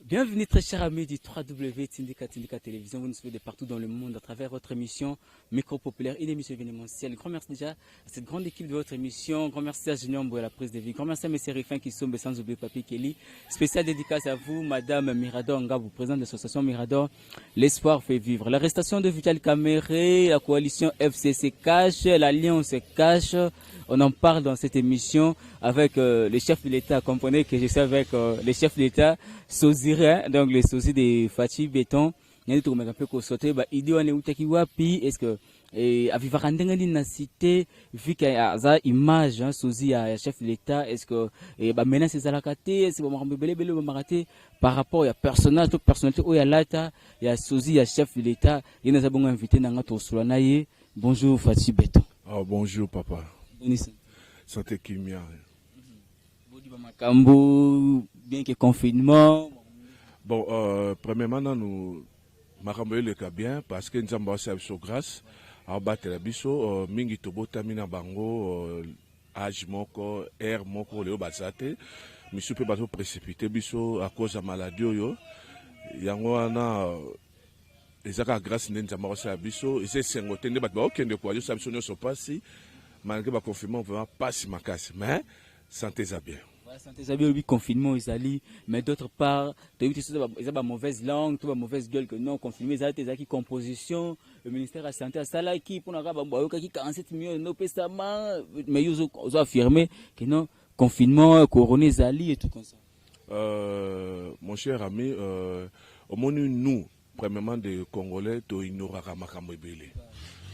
Bienvenue très chers amis du 3W Tindika Télévision. Vous nous suivez de partout dans le monde à travers votre émission Micro Populaire, une émission événementielle. Grand merci déjà à cette grande équipe de votre émission. Grand merci à Junior Mboué, la prise de vie. Grand merci à mes Sérifins qui sont sans oublier Papi Kelly. Spécial dédicace à vous, Madame Mirador Ngabou, présidente de l'association Mirador. L'espoir fait vivre. L'arrestation de Vital Kamere, la coalition FCC cache, l'alliance cache. On en parle dans cette émission avec les chefs de l'État. Comprenez que je suis avec les chefs de l'État, Sozira, donc les sosies de Fatih Béton. Est-ce que Aviva Randengani na cité, vu qu'il y a une image, sosie à chef de l'État, est-ce que menace ces alakaté, est-ce que par rapport à personnage, toute personnalité, où il y a l'État, il y a sosie à chef de l'État, il y a un invité dans notre soulanaye. Bonjour Fatih Béton. Oh, bonjour papa. Santé Kimia. Bien que confinement. Bon, premièrement, nous m'avons le cas bien parce que nous avons fait grâce à battre la biso. Mingi tobo tamina bango âge moko air moko leo basate. Misu pe bato précipité biso à cause de maladie yo. Yango wana ezaka grâce nde nous avons fait biso. Et c'est sengote nde bato okende kwa yo sabiso nyo so pasi. Malgré le confinement, vraiment pas si macasse, mais santé ça bien. Santé ça bien, oui, confinement, mais d'autre part, il y a une mauvaise langue, une mauvaise gueule que non, confinement, il y a des composition, le ministère de la Santé a ça qui, pour nous, 47 millions, non, mais ils ont affirmé que non, confinement, couronné, Zali et tout comme ça. Mon cher ami, au moins nous, premièrement, des Congolais, tu ignoreras Makambo Belé.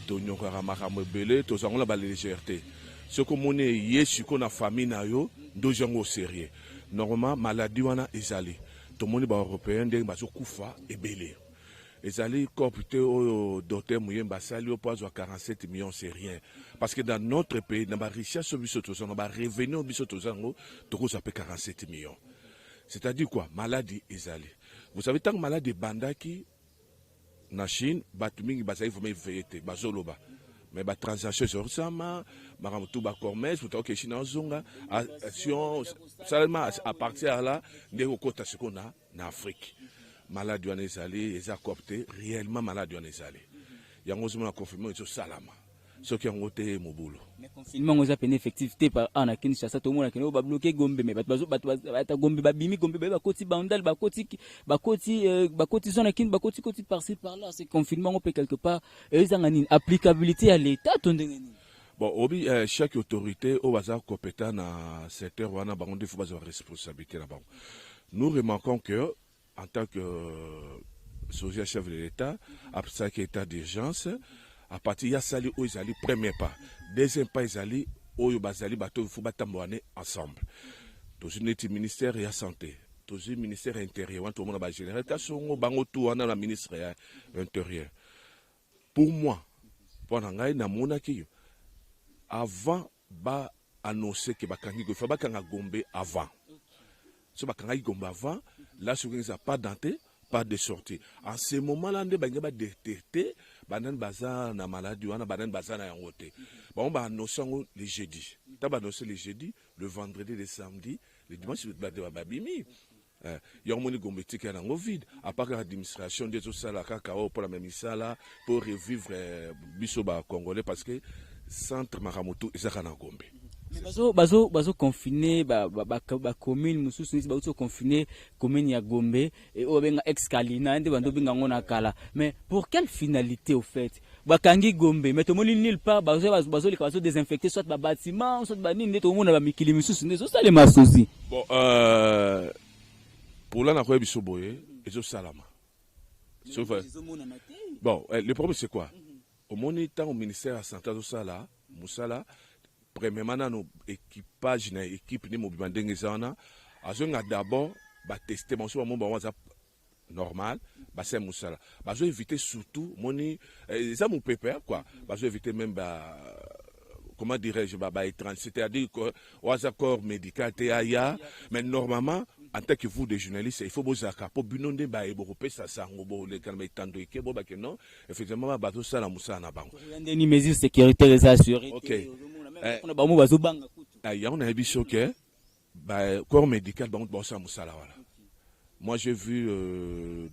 Tu ignoreras Makambo Belé, tu as la légèreté. Ce que mon est qu'on a famille na yo, deux gens au sérieux. Normalement, maladie wana ezali. Tout le monde européen de bazo kufa et belé. Ezali corpité au docteur Mouyem Bassali au poids de 47 millions, c'est rien. Parce que dans notre pays, dans la richesse au biso tous, dans la revenu au biso tous, tout ça fait 47 millions. C'est-à-dire quoi? Maladie ezali. Vous savez, tant que maladie bandaki, na Chine, batumingi basali faut me veiller, bazoloba. Mais la transaction sur ça, tout va commerce, vous avez Chine zonga, action seulement à partir de là, nous avons ce qu'on a en Afrique. Maladie en Ezali, ils ont coopté réellement maladie en Ezali. Il y a un confinement sur Salama. Ce qui ont été mon boulot. Mais confinement, on a une effectivité par an à Kinshasa, tout le monde a bloqué Gombe, mais Gombe, Babimi, Gombe, Bakoti, Bandal, Bakoti, zone à Kin, Bakoti, par-ci, par-là, c'est confinement, on peut quelque part, ils ont une applicabilité à l'État, bon, chaque autorité, au hasard compétent dans le secteur, on a des responsabilités là-bas. Nous remarquons que, en tant que social chef de l'État, après ça, état d'urgence, à partir de ça, ils allaient premier pas. Deuxième pas, ils allaient au Bazali, il faut battre ensemble. Dans le ministère de la Santé, dans le ministère intérieur, tout le monde a général, tout le monde ministre intérieur. Pour moi, avant de annoncer que il faut Gombe avant. Si on Gombe avant, là, ce n'est pas denté. Pas de sortie. En ce moment-là, on va détecter banan bazar na maladie, on a banan bazar na yangote. Bon, on va annoncer les jeudis. On va annoncer les jeudis, le vendredi, le samedi, le dimanche, le babimi. Il y a un monde qui est en vide. À part l'administration des autres salles, pour la même salle, pour revivre Bisoba congolais, parce que centre Maramoto, ils sont en Gombe. bazo confiné ba commune mususu nisi bazo confiné commune ya Gombe et obenga ex-Kalina nde bando binga ngona kala, mais pour quelle finalité au fait bakangi Gombe mais to moni nulle part bazo les bazo désinfecter soit ba bâtiment soit ba nini to mona ba mikili mususu nde zo sale masozi. Bon pour là na ko biso boye ezo salama. Bon le problème c'est quoi? Au moniteur au ministère de la Santé zo sala musala. Premièrement, nos équipages, nos équipes, nous avons d'abord testé mon normal, c'est moussala. Nous éviter surtout, ça mon pépère quoi. Nous éviter même comment dirais-je, c'est-à-dire que accord médical, mais normalement. En tant que vous, des journalistes, il faut vous accorder pour binonder ça ça les calmer tant de que bon que non effectivement bateau ça la moussa na bango. Des mesures sécuritaires assurées. OK. On a vu que corps médical bon ça moussa là voilà. Moi, j'ai vu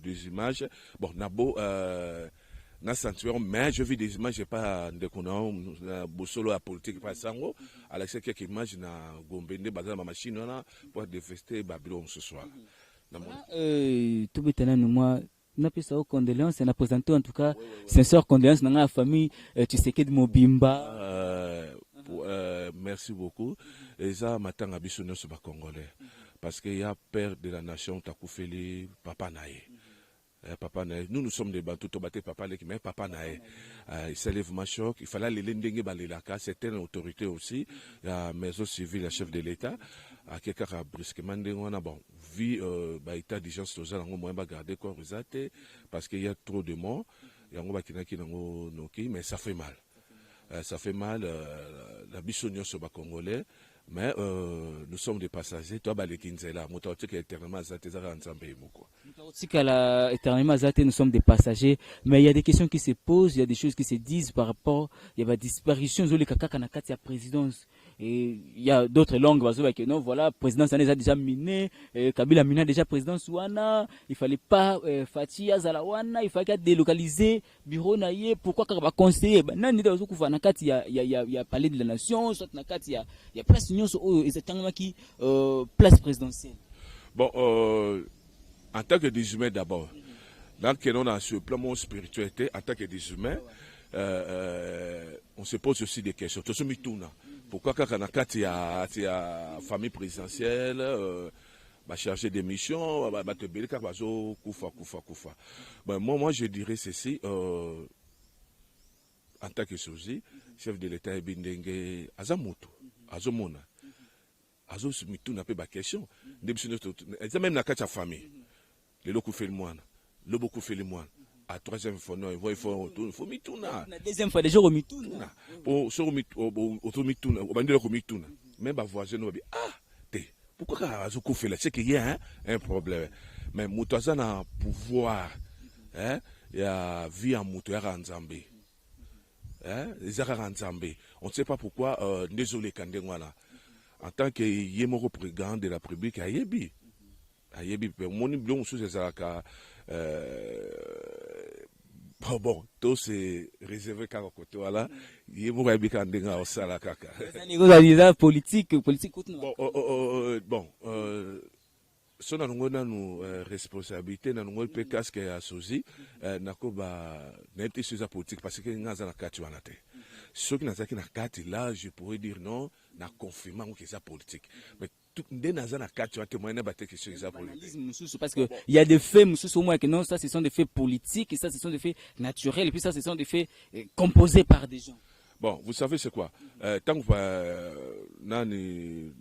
des images. Bon, Nabo, na sanctuaire, mais j'ai vu des images, j'ai pas de connaissance, solo à politique, pas sango. Alors, c'est quelques images na Gombende, bazar ma machine, là, pour défester Babylone ce soir. Tout bétail, moi, n'a pas ça aux condoléances, on a présenté en tout cas, sincères condoléances dans la famille, tu sais que de Mobimba. Merci beaucoup. Et ça, maintenant, abissonné sur les Congolais. Parce qu'il y a père de la nation, Takoufeli, Papa Naé. Papa Naé. Nous sommes des Bantous, Papa Naé, mais Papa Naé. Il s'élève ma choc. Il fallait les Lendengue Balilaka. C'était une autorité aussi. Il y a maison civile, le chef de l'État. À quelqu'un qui a brusquement dit, bon, vu l'état d'urgence, nous allons garder quoi, parce qu'il y a trop de morts. Mais ça fait mal. Ça fait mal, la bissonnion sur les Congolais. Mais nous sommes des passagers. Toi, les Kinzela, nous sommes des passagers. Mais il y a des questions qui se posent, il y a des choses qui se disent par rapport à la disparition de la présidence. Et il y a d'autres langues, non, voilà, présidence a déjà miné, Kabila mina déjà présidence Wana, il fallait pas Fatia Zalawana, il fallait délocaliser bureau naïe, pourquoi qu'on va conseiller, nani da ozuku na kati ya palais de la nation, soit na kati ya place union exactement qui place présidentielle. Bon, en tant que des humains d'abord, donc on a sur le plan spiritualité, en tant que des humains, on se pose aussi des questions. Pourquoi quand on a la famille présidentielle, chargé des missions, moi je dirais ceci, en tant que sosie, chef de l'État Ebindenge, Azamoto, Azomona, Azosumitu n'a pas de question. Même dans la famille, les locaux fait le moine, le beaucoup fait le moine. À troisième fois, non, il faut mituna. La deuxième fois, déjà, au mituna. Pour se mituna, au bandit, au mituna. Même ma voisine, on va dire, pourquoi Azuko fait là? C'est qu'il y a un problème. Mais Moutazan a un pouvoir, il y a vie en Moutouera en Zambie. Les Arabes en Zambie. On ne sait pas pourquoi, désolé, Kandengwana. En tant que Yemoro président de la République, à Yebi. À Yebi, mon blond sous les Arabes. Bon, tout c'est réservé qu'à côté, voilà. Il est mouru avec un déga au salakaka. Politique. Bon, son nous responsabilité, nous peut casque à Sozi, n'akoba n'était sur la politique parce que nous avons la carte à la tête. Ceux qui n'ont pas la carte là, je pourrais dire non, n'a confirmé que c'est politique. Mais parce qu'il y a des faits, au moins que non, ça ce sont des faits politiques, et ça ce sont des faits naturels, et puis ça ce sont des faits composés par des gens. Bon, vous savez c'est quoi? Tant que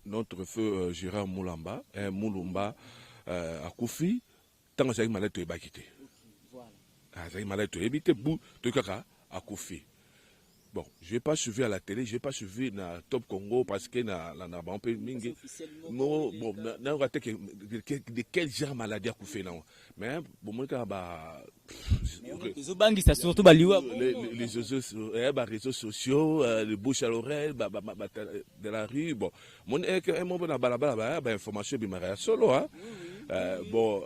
notre feu Gérard Moulamba, Moulumba à Koufi, tant que ça y est malade, tu es bakité. Ça y est malade, tu es évité, bout, tu es caca à Koufi. Bon, je n'ai pas suivi à la télé, je n'ai pas suivi na Top Congo parce que on peut mingi. Non, bon, de quel genre de maladie a fait là. Mais bon, moi ça surtout les réseaux sociaux, les bouches à l'oreille, de la rue. Bon, mon un moment na balabala, information bimara solo hein. Bon,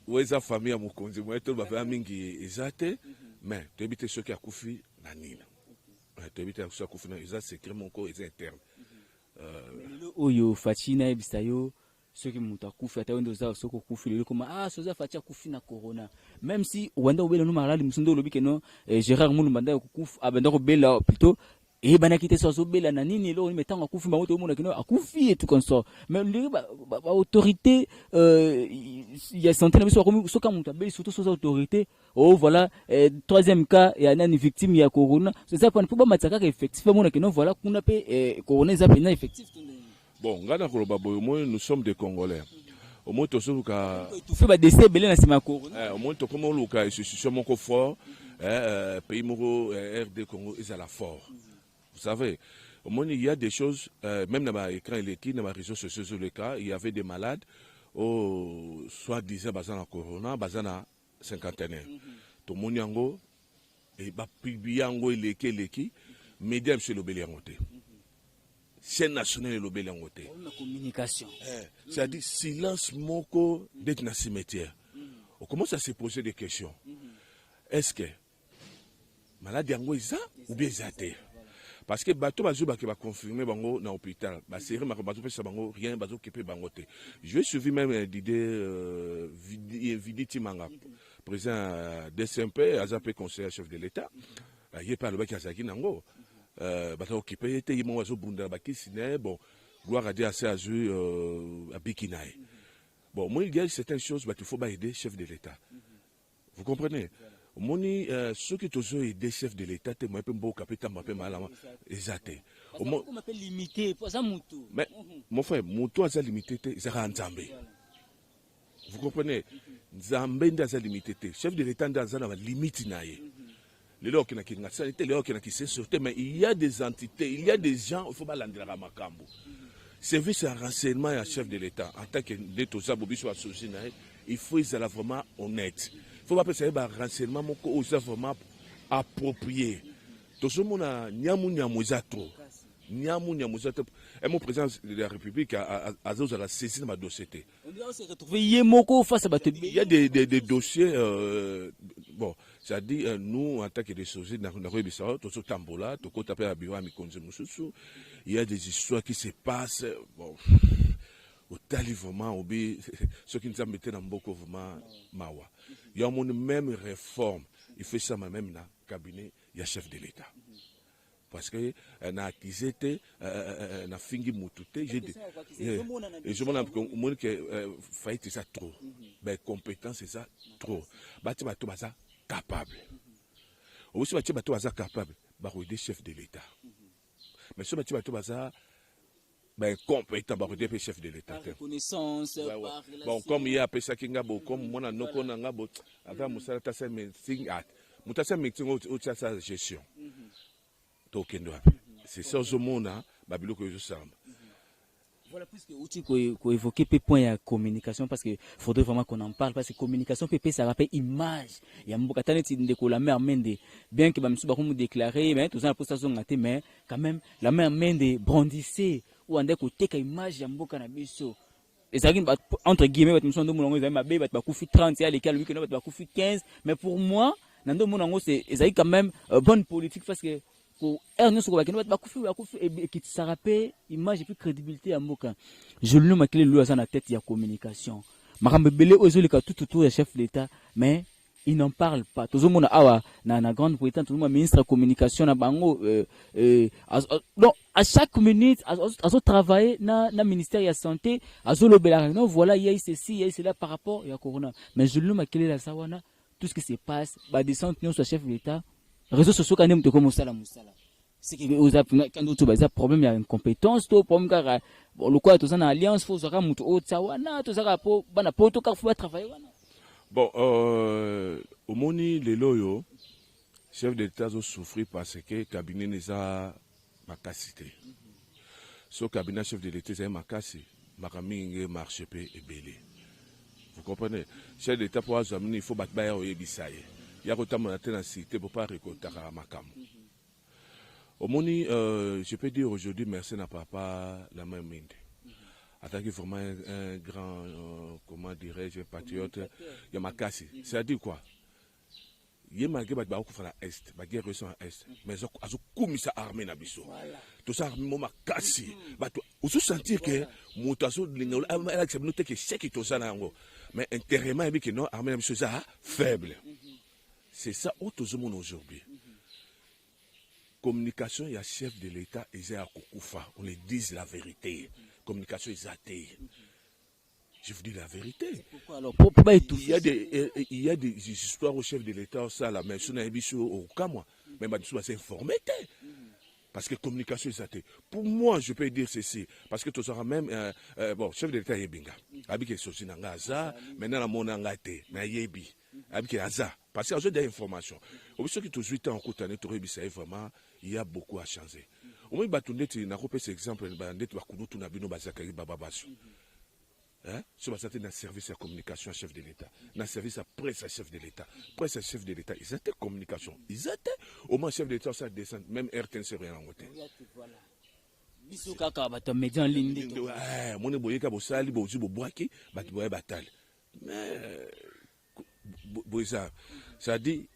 où est sa famille à mon conjoint, moi tout va faire mingi exact, mais tu habites ceux qui a couffé. Tu habites ceux qui a couffé, ils ont secret mon corps, ils interne. Oyo Fatina Ebisayo. Ceux qui m'ont couffé, à t'avoir deux heures, ceux qui ont couffé, comme Sosa Fatia couffé na Corona. Même si Wanda Obela nous malade, nous sommes dans le week non, Gérard Moulumanda couffé, Abenda Obela plutôt, et Banakite Sosa Obela Nanini, là, on met tant à couffé, Maoto Mouna qui a couffé et tout comme ça. Même l'autorité, il y a centaines de personnes, ceux qui ont tabé, surtout ces autorités, oh voilà, troisième cas, il y a une victime, il y a Corona. C'est ça, pour ne pas mettre ça effectivement, voilà, qu'on appelle Corona, ça peut effectif. Bon, nous sommes des Congolais. Au moins, tu fais des décès, au moins, tu comme Luka, je suis mon fort, pays Moro, RD Congo, ils sont là fort. Vous savez, au moins, il y a des choses, même dans l'écran électrique, dans les réseaux sociaux, sur le cas, il y avait des malades, soit disant, bazana Corona, bazana cinquantenaire. Tout le monde yango, et bah, puis yango, il est qui, médias, monsieur le Béliangoté. chaîne nationale lobé langote. Communication. C'est-à-dire silence moko d'être dans le cimetière. On commence à se poser des questions. Est-ce que maladie yango eza ou bien ezate? Parce que bateau bazo ba confirmer bango dans l'hôpital. Ba série ma bateau pesa bango rien bazo képer bango te. Je vais suivre même d'idée Vidi Timanga, président DSMP, azapé conseiller chef de l'État. Il parle ba kazaki nango. Bateau occupé était ils m'ont bazo bunda ba kisine bon gloire à Dieu assez azu à Bikinaï. Bon moi il y a certaines choses bah il faut pas aider chef de l'État. Vous comprenez? Moni ceux qui t'osent aider chef de l'État te moi peu beau capitaine m'appelle malama exact. On m'appelle limité pour ça mutu. Mais mon frère mutu a limité te zara nzambe. Vous comprenez? Nzambe ndaza limité te chef de l'État ndaza na limite naie. Les gens qui n'ont sanité, les gens qui n'ont sûreté, mais il y a des entités, il y a des gens, il faut pas l'andrer à Makambo. Service à renseignement et à chef de l'État, en tant que l'État, il faut être vraiment honnête. Il ne faut pas penser à un renseignement vraiment approprié. Tout ce monde a trop. Et mon président de la République a saisi ma dossier. On doit se retrouver yemoko face à Batebi. Il y a des dossiers, bon, c'est-à-dire nous, en tant que des sociétés, il y a des histoires qui se passent, bon, au talivement, au bi, ceux qui nous ont mis dans beaucoup vraiment mawa. Il y a une même réforme, il fait ça même dans le cabinet, il y a chef de l'État. Parce que na akizete na fingi mutute j'ai dit et je m'en que faillite ça trop ben compétence c'est ça trop bati bato baza capable aussi bati bato baza capable ba aider chef de l'État mais ce bati bato baza ben compétent ba aider chef de l'État connaissance bon comme il y a pesa kinga bo comme mona noko na ngabo ava musala ta sa meeting at mutasa meeting au sa gestion. C'est ça au monde, Babylone que je sens. Voilà, puisque tu as évoqué les points de communication, parce qu'il faudrait vraiment qu'on en parle, parce que communication, ça rappelle image. Il y a beaucoup de la mère Mende, bien que nous déclaré, mais tout ça, mais quand même, la mère Mende brandissait, ou en côté, image, il y a beaucoup de et ça entre guillemets, tu me sens de mon angle, ma bébé, tu vas 30, il y a lesquels, lui, tu vas 15, mais pour moi, dans mon angle, c'est quand même bonne politique, parce que ça rappelle image et puis crédibilité à Moka. Je le nomme le à la tête, il y a communication. Marambele ozoli ka tout autour des chefs d'État, mais ils n'en parlent pas. Tout le monde a na grande Bretagne, tout le monde ministre de la communication na bango donc à chaque minute à travailler na ministère de la santé, à lobela non voilà il y a ceci, il y a cela par rapport à corona. Mais je le nomme la sawana tout ce qui se passe, ba descente non sur chef d'État. Réseaux sociaux quand même comme ça c'est que quand tu as un problème il y a une compétence tout problème car le quoi tout ça en alliance faut ça mutu otsawana tout ça pour bana poto car faut travailler wana bon au moni les loyo chef d'État ont souffert parce que cabinet n'est pas capacité ce cabinet chef de l'État c'est makasi makaming marché pe ebele vous comprenez chef d'État pour amener il faut battre au yebisaye. Il y a autant de la cité pour pas récolter à Makam. Au moni, je peux dire aujourd'hui, merci n'a pas la même mine. En tant que vraiment un grand, comment dirais-je, patriote, il y a ma casse. C'est-à-dire quoi? Il y a ma guerre à l'Est, ma guerre à l'Est, mais ils ont commis ça armée na biso. Tout ça, ma casse. Vous sentir que mon tasso de l'ingénieur, c'est noté que c'est qui tout ça là. Mais intérieurement, il dit que non, armée na biso, ça faible. C'est ça aujourd'hui. Communication, il y a chef de l'État, ils à Koukoufa. On les dit la vérité. Communication, ils athées. Je vous dis la vérité. Pourquoi alors pourquoi il y a des histoires au chef de l'État, ça, là, mais si on a au cas, moi, mais je suis informé. Parce que communication, ils athées. Pour moi, je peux dire ceci. Parce que tu seras même, bon, chef de l'État, Yebinga. Abike Sosinanga, ça, maintenant, la monangate, mais Yebi. Abike Aza. Parce qu'il y a des informations. Au bout de 18 ans, vraiment, il y a beaucoup à changer. Au moins, il y a un exemple, il y a un service à communication à chef de l'État, un service à presse à chef de l'État. Presse à chef de l'État, ils étaient communication. Ils étaient. Au moins, chef de l'État, ça descend. Même RTN, c'est rien en côté. biso kaka bato média en ligne moni boyeka bosali bozu bobwaki bato boye batali mais boza ça dit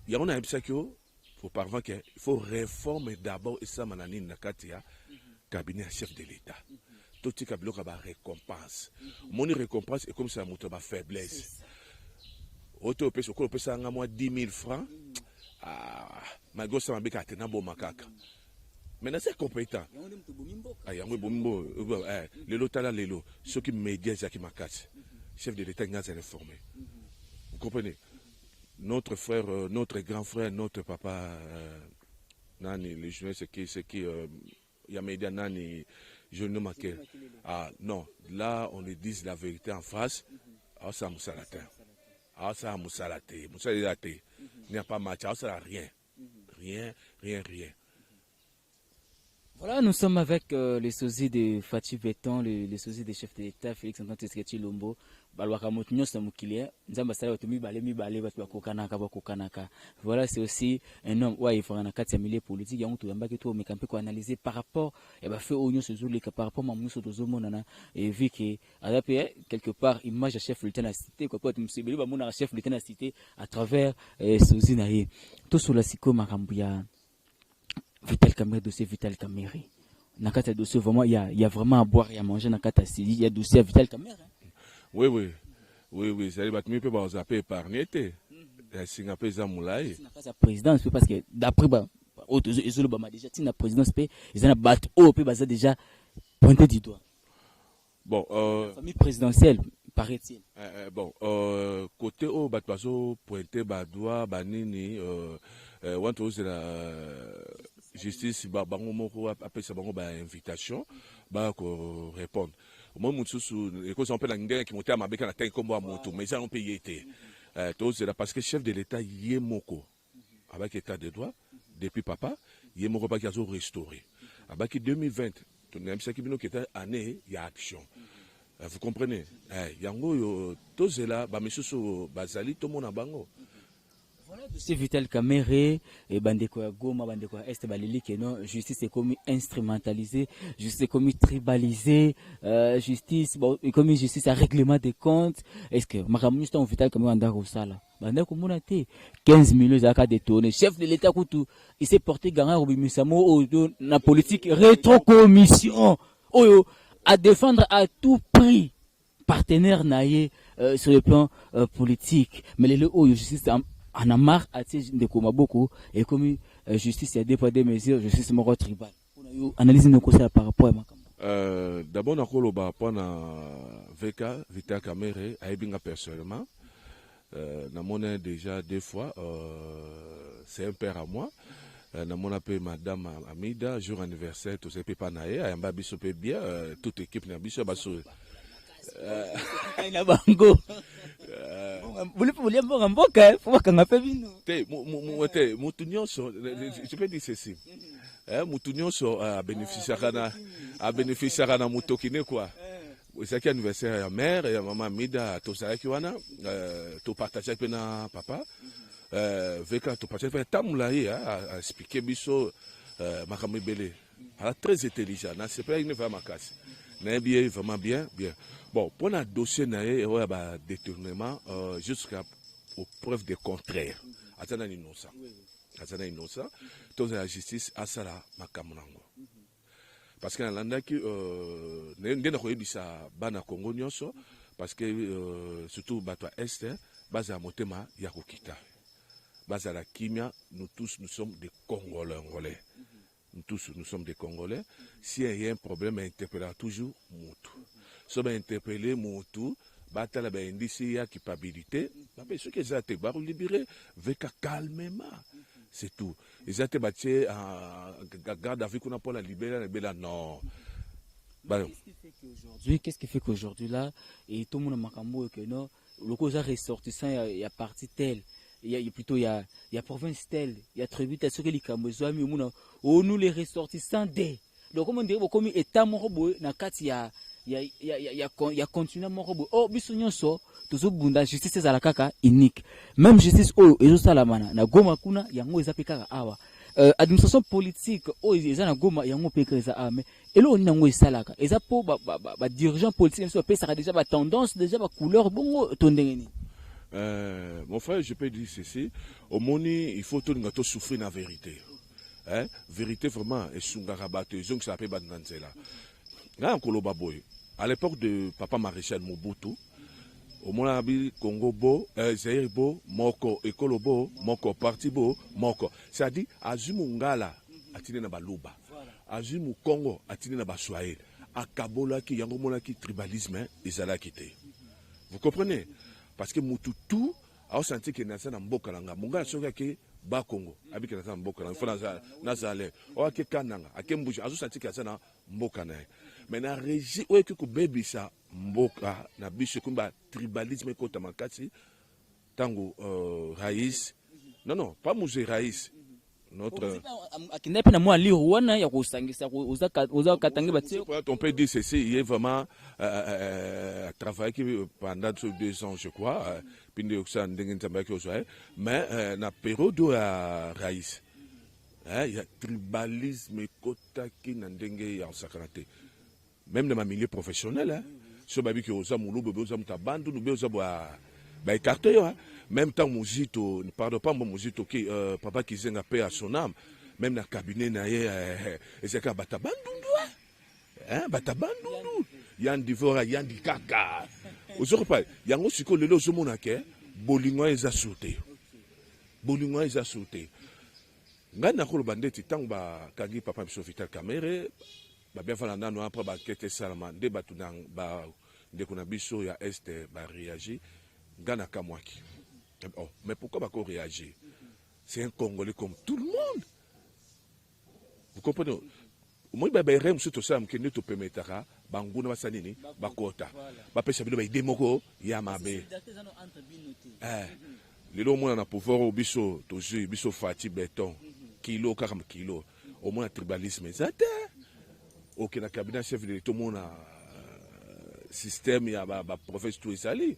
ya on a ebisaki auparavant qu'il faut réformer d'abord et ça manani na kati ya cabinet chef de l'état tout ce kabilo ba récompense moni récompense et comme ça moto ba faiblesse auto pesa ko pesa nga moi 10 000 francs magosa mabeka tena bo makaka. Maintenant c'est compétent. Yango bombo le lotala lelo ceux qui médias qui makati. Chef de l'état n'a réformé. Vous comprenez? Notre frère, notre grand frère, notre papa nani le journal c'est qui y a média nani je ne manquais. Ah non, là on lui dit la vérité en face. Ah ça musalate. Ah ça musalate. Musalate. Il n'y a pas match, ça rien. Rien. Voilà, nous sommes avec les sosies de Fatih Beton, les sosies des chefs de l'État, Félix Antoine Tshisekedi Tshilombo, Balwaka Motunyo Samukile, Nzamba Sala Watumi Balemi Bale Bakokanaka. Voilà, c'est aussi un homme, ouais, il faut un cadre milieu politique, il y a un tout d'abord que tout, mais quand on peut analyser par rapport, et bah, fait au Nyon Suzuli, par rapport à Mamousso Tozomo Nana, et vu que, à la paix, quelque part, image de chef de la cité, quoi, tu me sais, bah, mon chef de la cité, à travers, Sosi Naye. Tout sur la Siko Marambuya. Vital Kamere, dossier Vital Kamere. Nakata dossier, vraiment, il y a vraiment à boire et à manger. Nakata Sidi, il y a dossier Vital Kamere. Oui. Ça veut dire que tu peux zapper épargner. C'est un peu Zamoulaye. C'est la présidence, parce que d'après, déjà, si la présidence, ils ont battu au pays, déjà pointé du doigt. Bon, famille présidentielle, paraît-il. Bon, côté au Batbazo, pointé, Badoua, Banini, Wantos de la justice, Bango Moko, après ça, Bango, invitation, Bango répondre. Moi, Moussou, les causes un peu l'anglais qui montaient à ma béca, la tête comme moi, Moutou, mais ça, on peut y être. Parce que chef de l'État, Yemoko, avec état de droit, depuis papa, Yemoko, qui a restauré. Avec 2020, même ça qui était année, il y a action. Vous comprenez? Yango, tout cela, monsieur Bazali, tout le monde a bango. Voilà, dossier Vital Kamere, et Bandeko Goma, Bandeko Est, Balili, que non, justice est comme instrumentalisée, justice est comme tribalisée, justice, bon, comme justice à règlement des comptes. Est-ce que, Maramusta, on Vital Kamere, Andaro Sala, Bandeko Mounate, 15 millions à cas détourné, chef de l'État, il s'est porté gagnant au Bimisamo, la politique rétrocommission, à défendre à tout prix, partenaire naïe, sur le plan politique. Mais les justice, en a marre à de Komaboko et comme justice il y a des poids des mesures justice moro tribal analyse nos conseils par rapport à d'abord na kolo ba pona VK Vital Kamere aibinga personnellement na mona déjà deux fois c'est un père à moi na mona pe madame Amida jour anniversaire tout ça peut pas naé ayamba biso pe bien toute équipe na biso baso ina bango voulez me remboka faut pas fait vino je peux dire ceci mutunyo so a bénéficier na mutokine quoi c'est qui anniversaire ya mère et maman Mida to ça qui wana to partager pe na papa veka to partager pe tamula a expliquer biso makambo belé très intelligent na c'est pas une vraiment casse na bien vraiment bien. Bon, pour un dossier, il y a un détournement jusqu'à preuve de contraire. Attendez, innocent. Toute la justice a ça là, makamunango. Parce que l'Anda qui n'est pas au Congo, parce que surtout Batwa Est, base à Motema, Yakokita. Base à la Kimia, nous tous, nous sommes des Congolais. Nous tous, nous sommes des Congolais. S'il y a un problème, interpellera toujours Moutou. Si on interpellé Moutou, batala ba indice ya culpabilité, ceux qui ont été libérés, veka calmement. C'est tout. Ils ont été battus en garde à vue qu'on a pas la libérer, non. Qu'est-ce qui fait qu'aujourd'hui là, et tout le monde a makambo que non, le cause ressortissant, il y a parti tel. Il y a province telle, il y a très vite ce que les Camerounais nous les ressortissants des. Donc comment dire comme état morobo na kati ya continent morobo. Oh bisonyo so tozo bunda justice za la kaka unique. Même justice ezo salamana na goma kuna yango ezapekaka awa. Administration politique eza na goma yango pekeza ame et là on nango esalaka eza po ba dirigeant politique so pesa déjà ba tendance déjà ba couleur bongo tondengeni. Mon frère, je peux dire ceci. Au moni, il faut tout le monde souffrir la vérité. Hein? Vérité vraiment, et sungarabato, ils ont ça appelé Bandanzela. Là, en Kolobaboy, à l'époque de Papa Maréchal Mobutu, au Monabi, Congo Bo, Zaire Bo, Moko, Ekolobo, Moko, Parti Bo, Moko. C'est-à-dire, Azumungala, Atine na Baluba. Azumu Congo, Atine na Baswae. Akabola ki, Yangomola ki, tribalisme, Izala kite. Vous comprenez? Parce que Mututu a senti que nasa na mboka nanga munga soka ke ba Congo abiki nasa mboka nanga fona nasa ale o ke kananga akembuja azo senti que nasa na mboka na mais na régi o ke ko bebisa mboka na biso kumba tribalisme ko tamakasi tango raïs non pas musée raïs notre akinepe na moi lire wana ya kusangisa uza katangi bati on peut dire ceci il est vraiment travaillé pendant 2 ans je crois puis mais na période à raïs il y a tribalisme kotaki na ndenge ya sakrate même dans ma milieu professionnel so babi ki oza mulubo be oza mutabandu no be oza ba écarté même temps muzito ne parle pas mon muzito qui papa qui zenga paix à son âme même dans cabinet na ye ezeka batabandundu batabandundu yandi vora yandi kaka ozoko pa yango siko lelo ozomona ke bolingo eza sauté ngana ko bandeti tango ba kangi papa biso Vital Kamerhe ba bien fala nano après ba kete salama nde batunang ba ndeko na biso ya este ba réagir ngana kamwaki. Oh, mais pourquoi va réagir? C'est un Congolais comme tout le monde. Vous comprenez? Moi, je vais vous dire que nous te permettra, banguna basanini, bakota, bapesha bilo ba demoko ya mabe. Les lots on a pouvoir au biso, toujours biso fati béton, kilo 40 kilo. Au moins tribalisme zata. Ok, na cabinet chef de tout le monde système ya ba province tout sali.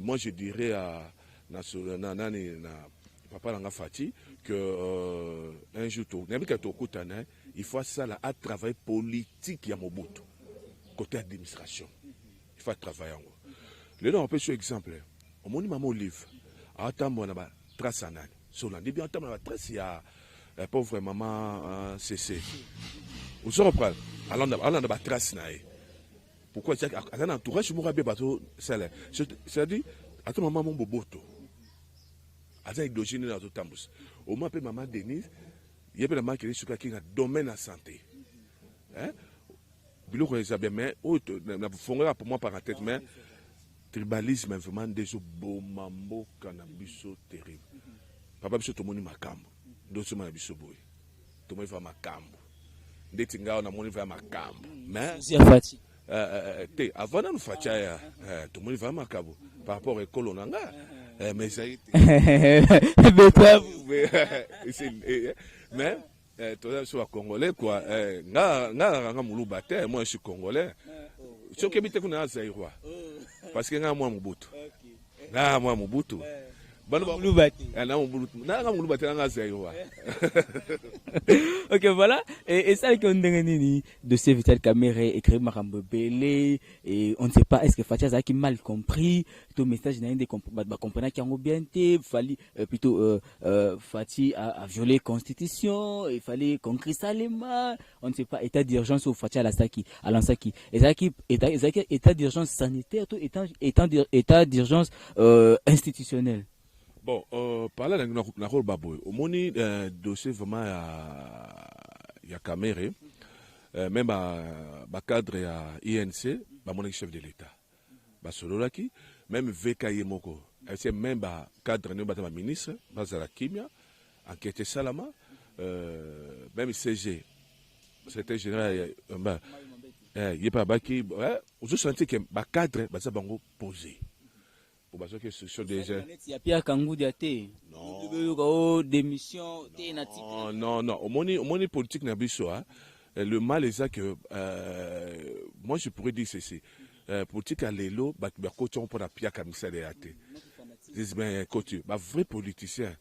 Moi je dirais à papa Langa Fati que un jour il faut ça là à travail politique ya Mobutu côté administration il faut travailler en le nom on peut sur exemple au moni maman Olive à tambo na ba trace anani sur la début tambo na trace ya pauvre maman CC vous reprendre allons na ba trace na pourquoi c'est un entourage mourabe bateau c'est-à-dire à ton maman Mobutu aza idogine na totambus au moins pe maman Denise yebe na marque suka ki na domaine de santé biloko eza bien mais na fongola pour moi parenthèse mais tribalisme vraiment des bomambo kana biso terrible papa biso tomoni makambo ndoso na biso boy tomoni fa makambo ndeti ngao na moni fa makambo mais Fati te avant na facha ya tomoni fa makambo par rapport à Kolonanga. Mais ça a été. Mais, tu es sur Congolais, quoi. Moi, je suis Congolais. Ce qui est bien, c'est Zaïrois. Parce que moi, Mobutu. Moi, Mobutu. Ok, voilà. Et ça, qu'on a dossier Vital Kamerhe écrit Marambo Belé, et on ne sait pas, est-ce que Fatia a mal compris, tout message n'a pas compris qu'il y a bien été, fallait plutôt Fati a violé la constitution, il fallait qu'on cristale les mains, on ne sait pas, état d'urgence au Fatia à Lansaki, état d'urgence sanitaire, tout état d'urgence institutionnel. Bon, par là, na rôle baboy. Au moni dossier vraiment il y a Kamerhe, même à cadre à INC, mon chef de l'État. Ba sololaki, même VKY moko. C'est même cadre ne ba ministre, bazala kimia, enquête salama, même CG, c'était général il y a pas baki, vous sentez que ba cadre ba bango posé. Il y a Pierre Kangou Diaté. Non. Démission. Non. Au monde politique n'a le mal est ça que moi je pourrais dire ceci. Politique à l'élo, côté on peut la Pierre Kamisa de Diaté. Mais côté, vrai politicien,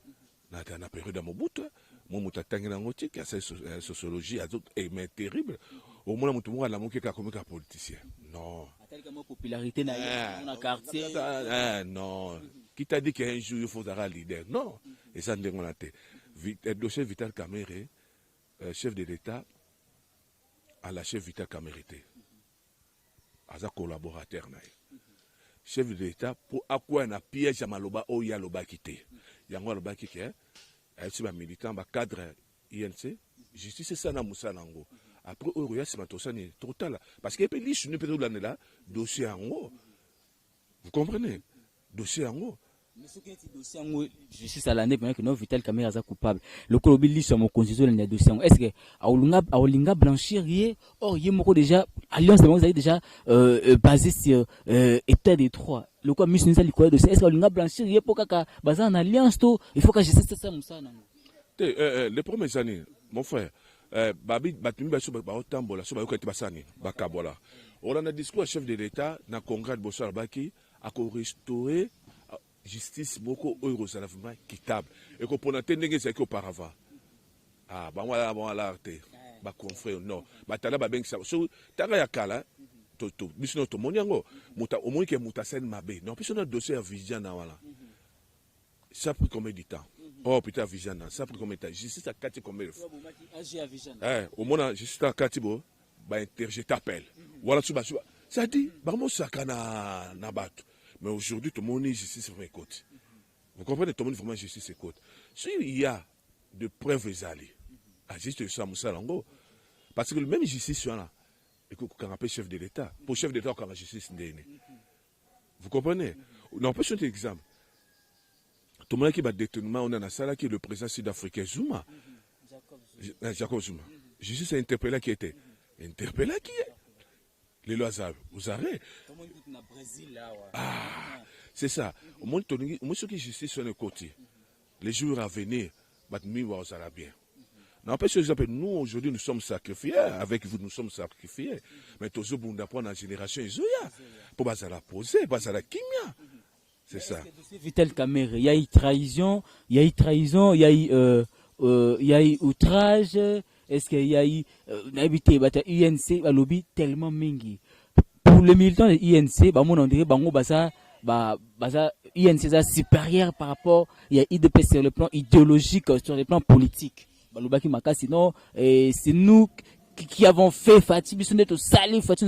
dans la période de Mobutu, Mobutu a tangué dans l'autique, il y a cette sociologie, mais terrible. au moins mutu moko na moke ka comme ka politicien non popularité na quartier non qui t'a dit qu'un jour il faudra leader non et ça ndenge on a té dossier Vital Kamerhe chef de l'État à la chef Vital Kamerhe aza collaborateur na chef de l'État pour akwa na piège ya maloba o ya loba kité yango loba kité si ba militant ba cadre INC justice ça na musala ngo après oya si matosani total parce que puis liste ne peut pas là dossier ngo vous comprenez dossier ngo mais ce qui est dossier ngo justice à l'année pendant que non Vital Kamerhe aza coupable le colobi liste mon constitution le dossier est-ce que aolinga blanchir yé or yé moko déjà alliance de vous déjà basé sur état des trois le quoi mission ça liquide dossier est-ce que aolinga blanchir yé pour kaka basé en alliance to il faut que justice ça musana les premières années mon frère babi batumi baso ba otambola so ba yokati basani bakabola on a discours chef de l'État na congrès de Bossar Baki à restaurer justice beaucoup eurosalafement équitable et qu'on peut entendre c'est qu'auparavant ah ba wala arte ba confrère non ba tala ba bengi so tanga ya kala to bisino to monyango muta omoni ke muta sen mabe non puis on a dossier à vision na wala ça prend combien de temps oh putain vision ça prend combien de temps justice à 4 combien de fois au moins justice à 4 bo ba interjeter appel voilà ça dit ba mo sakana na bato. Mais aujourd'hui, tout le monde est justice sur mes côtes. Vous comprenez, tout le monde est vraiment justice sur mes côtes. S'il y a de preuves allées, à juste ça, Moussalango, parce que le même justice, là, et qu'on appelle chef de l'État, pour chef d'État, on a justice. Vous comprenez? On peut prendre un exemple. Tout le monde qui va détournement, on a un salle qui est le président sud-africain Zuma. Jacob Zuma. Justice a interpellé qui était. Interpellé qui est. Les lois vous arrêtez. Ah, c'est ça. Au moins, ceux qui justice sur le côté, les jours à venir, vous allez bien. N'empêche que nous, aujourd'hui, nous sommes sacrifiés. Avec vous, nous sommes sacrifiés. Mais tous les gens pour la génération, ils ont pour la poser, pour la kimia. C'est ça. Vital Kamerhe, il y a eu trahison, il y a eu outrage. Est-ce qu'il y a eu INC a lobby tellement mingi pour les militants de INC on dirait INC est supérieur par rapport il y a IDP sur le plan idéologique sur le plan politique sinon c'est nous qui avons fait Fatih nous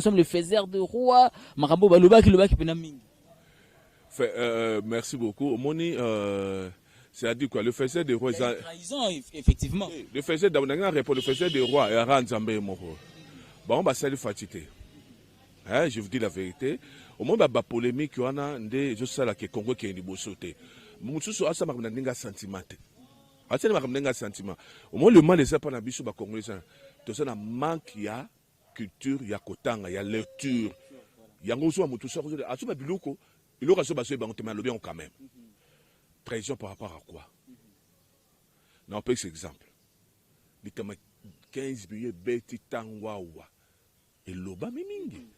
sommes les faiseurs de roi makambo balobaki pena mingi merci beaucoup Moni c'est-à-dire quoi, le faiseur des rois. Trahison, effectivement. Le faiseur des rois et Aranzambe Moro. Bon, bah, c'est le fatigué. Je vous dis la vérité. Au moins, bah, polémique, on a des je sais là que Congo qui est niveau sauté. Moussousou, ça m'a donné un sentiment. Ça m'a donné un sentiment. Au moins, le mal des pas n'abîme sur Congolais. Tout ça, manque, il y a culture, il y a kotanga, il y a lecture. Il y a un gros mot tout ça. À tout bilouko, il aura ce basé, on te met le bien quand même. Trahison par rapport à quoi? Non, pas cet exemple. Il y a 15 billets bêtis tangwawa. Et l'oba mimingi.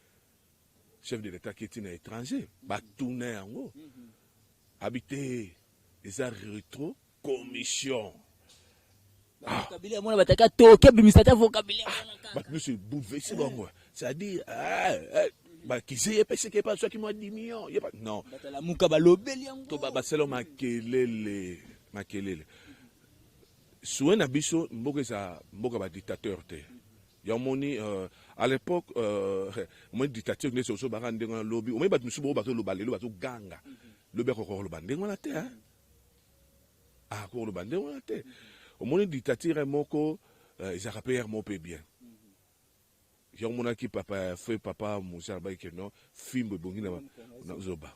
Chef de l'État qui est un étranger. Batourné en haut. Habité. Les arts rétro. Commission. Monsieur bouleversé. C'est-à-dire. Qui sait pas ce qui est pas soit qui m'a 10 millions non la muka balobeli to ba selo makelele souena biso mboka ba dictateur te ya moni à l'époque mon dictateur ne so ba rande ngana lobby o mai ba musubo ba to lobalelo ba to ganga lobe ko lo bande ngana te ah ko lo bande ngana te o moni dictateur moko ils rappellent mon peu bien. J'ai mon qui papa fait papa Moussa Baïke non film bongi na zoba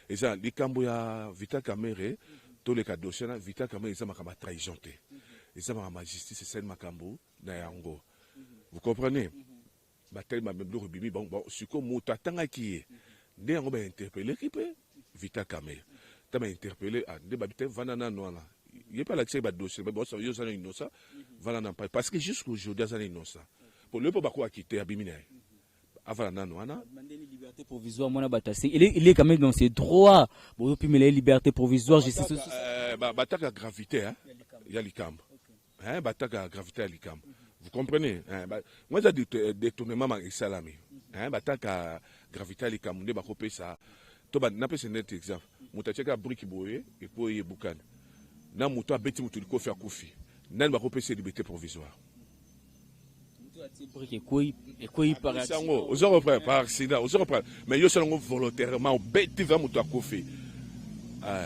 et ça les camboya Vital Kamerhe tous les cadeaux c'est Vital Kamerhe ça m'a trahison te et ça m'a justice c'est makambo na yango vous comprenez ba tellement même le bibi bon siko muta tanga ki ndé yango ba interpeller qui peut Vital Kamerhe ta m'a interpeller à ndé ba bitin vanana noana il y a pas l'accès ba dossier mais bon ça yo ça innocent vanana pas parce que jusqu'aujourd'hui ça innocent pour le peuple quoi quitter abimine avant nanoana liberté provisoire mona batasi il est quand même dans ses droits bon puis mais la liberté provisoire je sais bataka gravité hein il y a l'icam hein bataka gravité à l'icam Vous comprenez? Moi, j'ai dit détournement avec salami. Tant qu'à gravité, les Camerounais, bah, copier ça. Tu vas n'a pas ce net exemple. Mouta tcheka brique boye et puis y boucan. Na mouta beti moutou liko faire koufi. Nan ba copier ces libertés provisoires. Et quoi par accident? Aux reprend par accident, aux reprend. Mais yo selon volontairement beti va mouta koufi.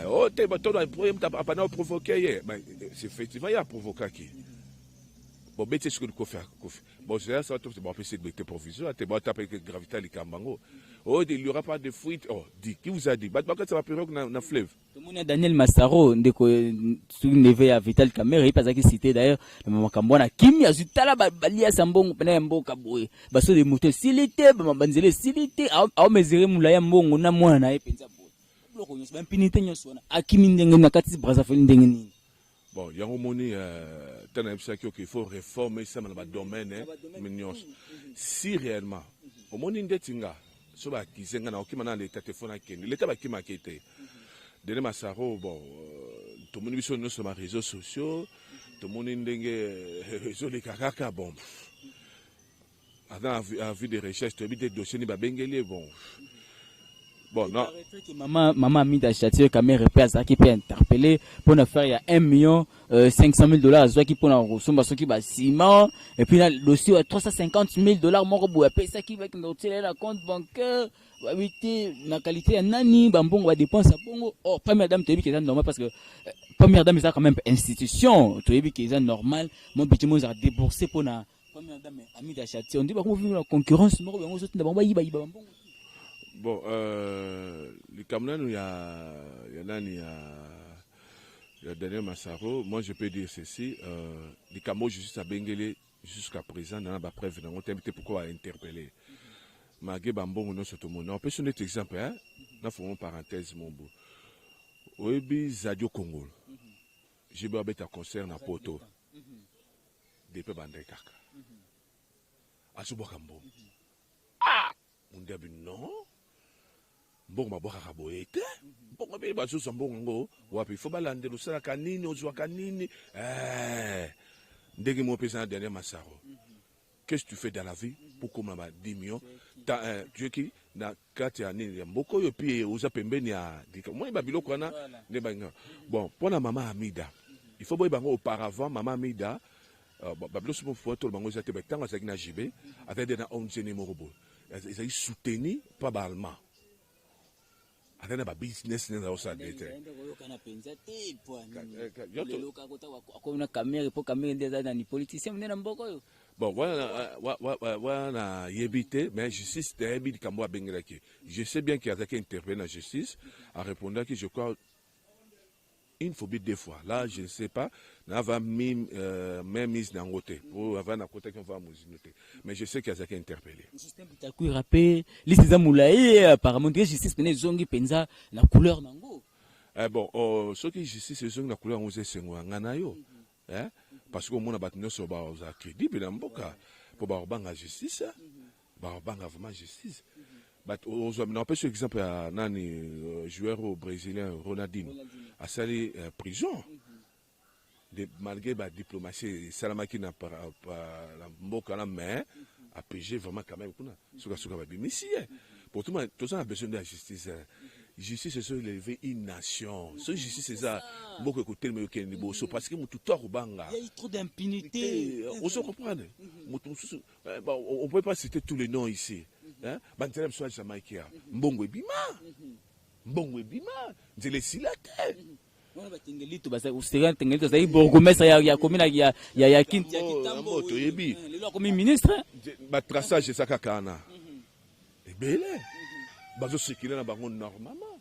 Oh, t'es pas toi problème t'as pas provoqué. Mais c'est effectivement il y a provoqué qui. Bon, bête ce que nous faire. Bon, c'est ça, c'est bon, c'est de provisoire. T'es bon, t'as pas que gravité les cambango. Oh, il n'y aura pas de fuite. Oh, dis, qui vous a dit? Bah, ça va pirogue dans fleuve. Tout le monde est Daniel Massaro, ndeko neve ya Vital Kamerhe, il pas cité d'ailleurs, le maman Kambona, Kimi a zutala balia sambongo pena mboka boye. Baso de moto silité, banzele silité, a mesurer mulaya mbongo na mwana na epenza boye. Loko nyos ba mpinite nyosona. Akimi ndenge na kati Brazzaville ndenge nini. Bon, il y a un moment qu'il faut réformer ça dans le domaine. Si réellement, au moment où Tinga, sur la Kizenga, on a l'État téléphone à Kenya, l'État va qui m'a quitté. Dene Massaro, bon, tout le monde sur nos réseaux sociaux, tout le monde a réseau les Kakaka, bon. Avant, à vue des recherches, tu as vu des dossiers, bon. Bon, non. Maman Amida Chatier, Kamerhe qui peut interpeller pour nous faire il y a 1,500,000 qui pour nous recevoir ce qui va ciment et puis là le dossier à 350,000 mon robot paye ça qui va nous tirer la compte bancaire va éviter la qualité à nani bambon va dépenser bongo. Oh première dame tu dis que c'est normal parce que première dame c'est quand même institution tu dis que c'est normal mon petit mot a déboursé pour la première dame Amida Chatier on dit bah comment vivre la concurrence mon robot on se dit bah yiba bambon. Bon, les Camerounais, il y a Daniel Massaro. Moi, je peux dire ceci. Les Camerounais, juste à Benguele, jusqu'à présent, dans la preuve, on a été pourquoi interpeller. Magé Bambon, non, c'est tout le monde. On peut donner un exemple, hein? Nous faisons une parenthèse, mon beau. Oebi Zadio Congo. J'ai beau un concert à Poto. Depuis Bandai Kaka. Asubo Kambo. Ah! On dit non. Bon, ma boka kaboete. Bon, ma bébé bazo sambongo. Wapi, faut balande le sala kanini, ozwa kanini. Ndege mo pesa dernier Massaro. Qu'est-ce que tu fais dans la vie pour comment ma 10 millions? Tu es qui na kati ya nini? Mboko yo pi oza pembeni ya dika. Moi ba biloko na ne banga. Bon, pour la maman Amida. Il faut boy bango auparavant maman Amida. Ba biloso mo faut tout bango za te betanga za kina jibe avec des na 11 numéro bo. Ils ont soutenu pas balma. Avec un business dans ça d'été. Bon, voilà, yébité, mais justice est habité comme moi bengraki. Je sais bien qu'il y a quelqu'un qui intervient dans la justice en répondant que je crois une phobie deux fois. Là, je ne sais pas. On va même mise dans le côté. Pour avoir un côté qu'on va noter. Mais je sais qu'il y a quelqu'un interpellé. Justin Bitakou rappelé, liste des amoulaïs, apparemment, justice penait zongi penza la couleur nango. Bon, ce qui justice c'est zongi la couleur on sait c'est moi nganayo. Parce que mon abattement sur bas aux crédible dans boka pour banga justice. Banga vraiment justice. On peut par exemple un joueur brésilien Ronaldinho a sali prison malgré la diplomatie salamaki na par la mboka la main a pégé vraiment quand même pour tout ça a besoin de la justice. Justice c'est élever une nation. Ce justice c'est ça beaucoup côté mais parce que tout banga il y a trop d'impunité. On se comprend. On peut pas citer tous les noms ici. Bantelem soit Jamaïcain. Mbongo Bima. Nzele Silate. On va tengelito basa usitega tengelito za iborgomestre ya komina ya Kinti ya Kitambo. To yebi. Le comme ministre. Ba traçage ça kakana. Ebele. Bazo circuler na bango normalement.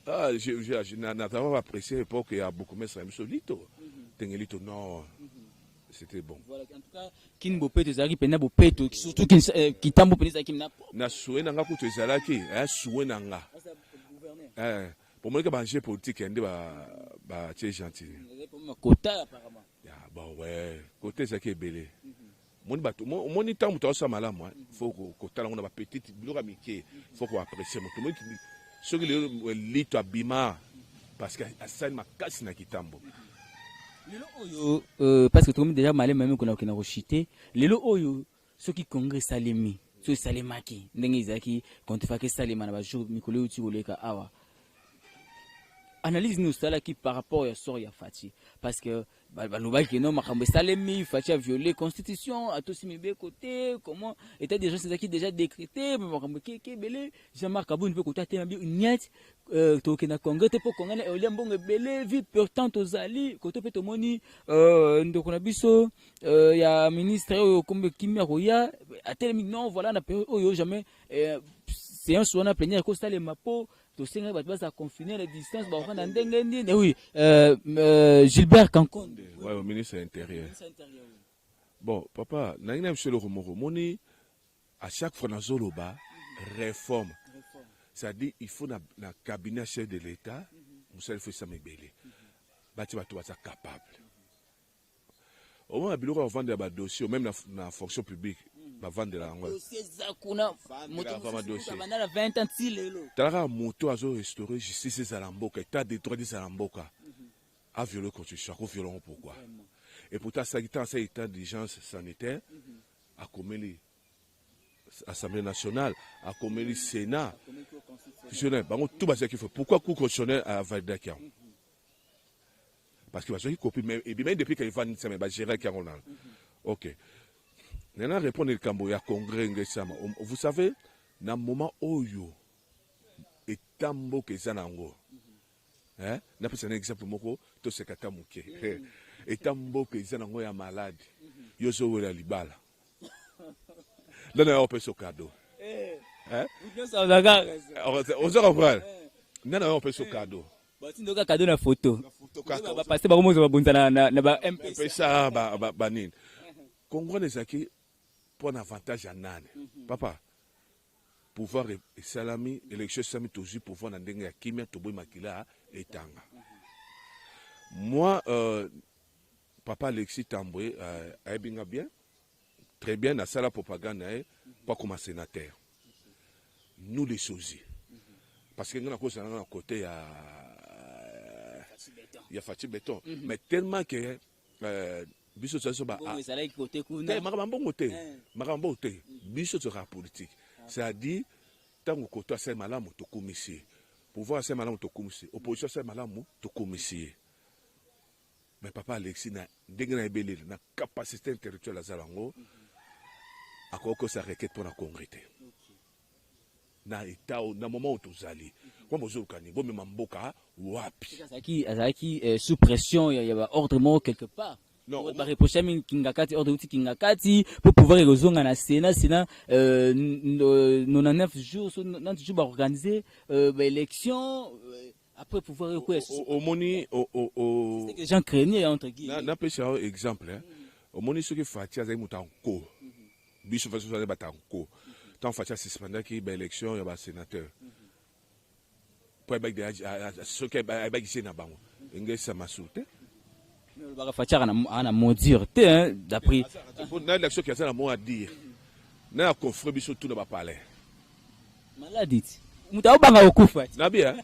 Je n'avais pas apprécié l'époque il y a beaucoup de solito. Tengelito non. C'était bon. Voilà, en tout cas, kin bopeto zaki pena bopeto surtout kitambo pena zaki na. Na soué nanga kuto zalaki, soué nanga. Pour moi que banger politique ende ba tie gentil. Quota apparemment. Ya bon ouais, côté zaki belé. Moni bato, moni temps muto sa mala moi, faut quota la on a ba petite biloko miké, faut qu'on apprécie mon tout ce que le lito abima parce que asani makasi na kitambo. lelo oyo parce que tokomi déjà malé même qu'on a rechuté lelo oyo ceux qui congrès salemi ceux salemaki ndenge izaki quand tu fais que salema na ba jour mikolo uti koleka awa analyse nous ça qui par rapport à sort ya Fati parce que balobaki non makambo salemi Fati a violé constitution a tous mis côté comment était des gens c'est qui déjà décrété makambo ke belé Jean-Marc Kabou ne peut côté te mabi nyat to ke na congrès te pour congana e mbongo belé vie pourtant ozali côté pe to moni ndoko na biso ya ministre oyo kombe kimia koya atelemi non voilà na période oyo jamais séance on a plénière ko salema po to senga ba basa confiner les distances ba okana ndenge ndine oui Gilbert Kankonde ouais, au ministre intérieur. Bon papa nangina monsieur le Romoro moni à chaque fois dans Zoloba réforme. C'est-à-dire il faut na cabinet chef de l'État Moussa fait ça mebele. Bati ba to ça capable. Au moins biloko va vendre ba dossier même na fonction publique va vendre la ngwa. Bandana 20 ans lelo. Tala moto azo restaurer justice Zalamboka état de droit de Zalamboka. A violé constitution, a violé pourquoi? Et pourtant ça qui est état d'urgence sanitaire a commis l'Assemblée nationale, a commis le Sénat. Tout bas qu'il faut. Pourquoi coup constitutionnel à Valdakian? Parce que parce qu'il copie même et bien depuis qu'il va ça mais gérer Caroline. OK. Nana répondre le Camboya congrès ngesama. Vous savez dans moment oyo et tambo que zanango. Hein? N'a pas un exemple moko to se kata muke. Et tambo que zanango ya malade. Yozo wela libala. Là na on peut so cadeau. Hein? On se comprend. Nana on peut so cadeau. Bati ndoka cadeau na photo. Ba passer ba mozo ba bunza na ba MP ça ba nini. Congo nezaki pour un avantage à nane. Papa, pouvoir et salami, élection salami toujours pouvoir na ndenge ya kimia toboy makila et tanga. Moi, papa Alexis Tamboué, aibinga bien, très bien, na sala propagande, pas comme un sénateur. Nous les sosie. Parce que nous avons un côté il y a Fatih Béton. Mais tellement que biso ça ba makambo te biso sera politique c'est-à-dire tant que toi c'est malamu to commissaire pouvoir c'est malamu to commissaire opposition c'est malamu to commissaire mais papa Alexis na ndengena ebele na capacité intellectuelle azalango akoko sa requête pour la congrès na état na moment où tozali comme bozokani bo même mboka wapi azaki sous pression il y a ordre mot quelque part. Non, on va reprocher à Kingakati, ordre outil Kingakati, pour pouvoir résoudre un Sénat, 99 jours, 90 jours, organiser l'élection, après pouvoir au moni, c'est que les gens craignaient, entre guillemets. N'a pas un exemple, au moni, ce qui fait Fatia, c'est un co. Bicho fait ça, c'est un co. Tant Fatia, c'est cependant qu'il y a l'élection, il y a un sénateur. Pour ce qui est un sénateur, il y a un sénateur. Le Fatia a maudire, d'après. N'a l'action qui a ça à dire. N'a confrère biso tout dans palais. Maladie. Mutao banga okufa. Na bien.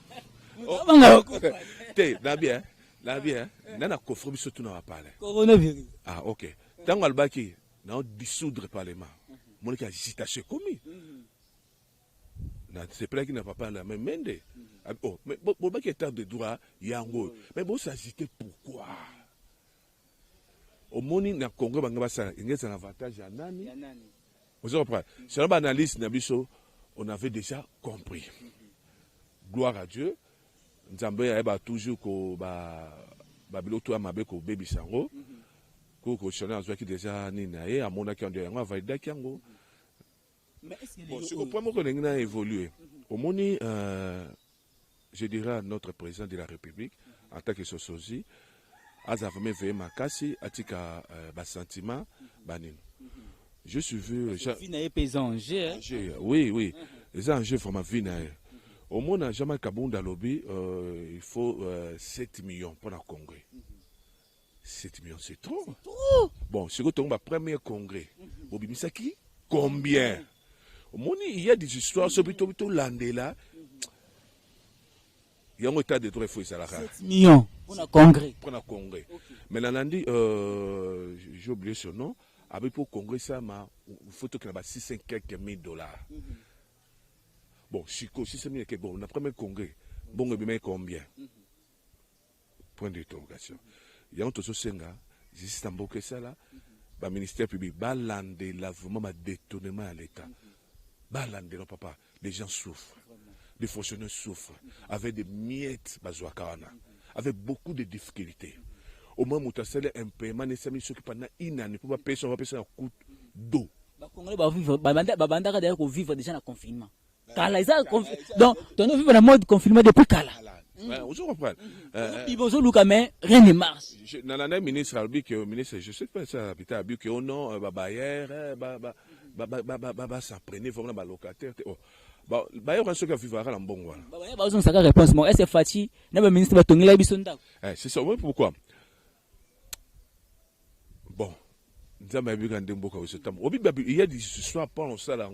Banga okufa. Té, na bien. Na bien. N'a confrère biso tout dans palais. Coronavirus. Ah OK. Tant albaki, na dissoudre parlement. Mon qui agitation commis. Na c'est plein qui n'a pas parlé mais mende. Oh, mais bon qui état de droit yango. Mais bon s'agiter pourquoi? Au moni na Congo banga basala ingeza un avantage à nani. Vous comprenez? Selon l'analyse nabiso, on avait déjà compris. Gloire à Dieu. Nzambe ya toujours ko ba biloto amabe ko baby sango. Ko ko chona azwa ki déjà ni na ye amona ki ndo yango valida ki yango. Mais est-ce que bon, ce point moko a évolué. Au moni je dirais à notre président de la République en tant que sosozi azavame veye makasi atika ba sentiment banin. Je suis vu oui les enjeux vraiment vinaye. Au moins Jean-Marc Kabunda lobby il faut 7 millions pour le congrès. 7 millions c'est trop. Bon, c'est que ton premier congrès. Bobimisaki combien? Au moins il y a des histoires sur plutôt landela. Il y a un état de droit, il faut ça. 7 millions. Pour un congrès. Pour un congrès. Okay. Mais Nanandi, j'ai oublié son nom. Avec pour congrès, ça m'a. Il faut qu'il y ait 600 quelques mille dollars. Bon, Chico, 600 000 quelques. Bon, on a premier congrès. Bon, on a combien? Point d'interrogation. Il y a un autre senga. Juste en que ça là. Le ministère public, balande lavement, détournement à l'État. Balande, non, papa. Les gens souffrent. Les fonctionnaires souffrent. Avec des miettes, avec beaucoup de difficultés. Au moins, où tu as un paiement, les amis, ceux qui pendant une année, pour pas payer, on va payer un coup d'eau. Vivre vivre déjà dans le confinement. Donc, tu as vivre dans le mode confinement depuis Kala. Vous comprenez? Rien ne marche. Dans ministre, je sais pas ça, que au nom, ça prenait vraiment locataire. Bah, c'est ça, oui, pourquoi? Bon, il y a des histoires pendant ça,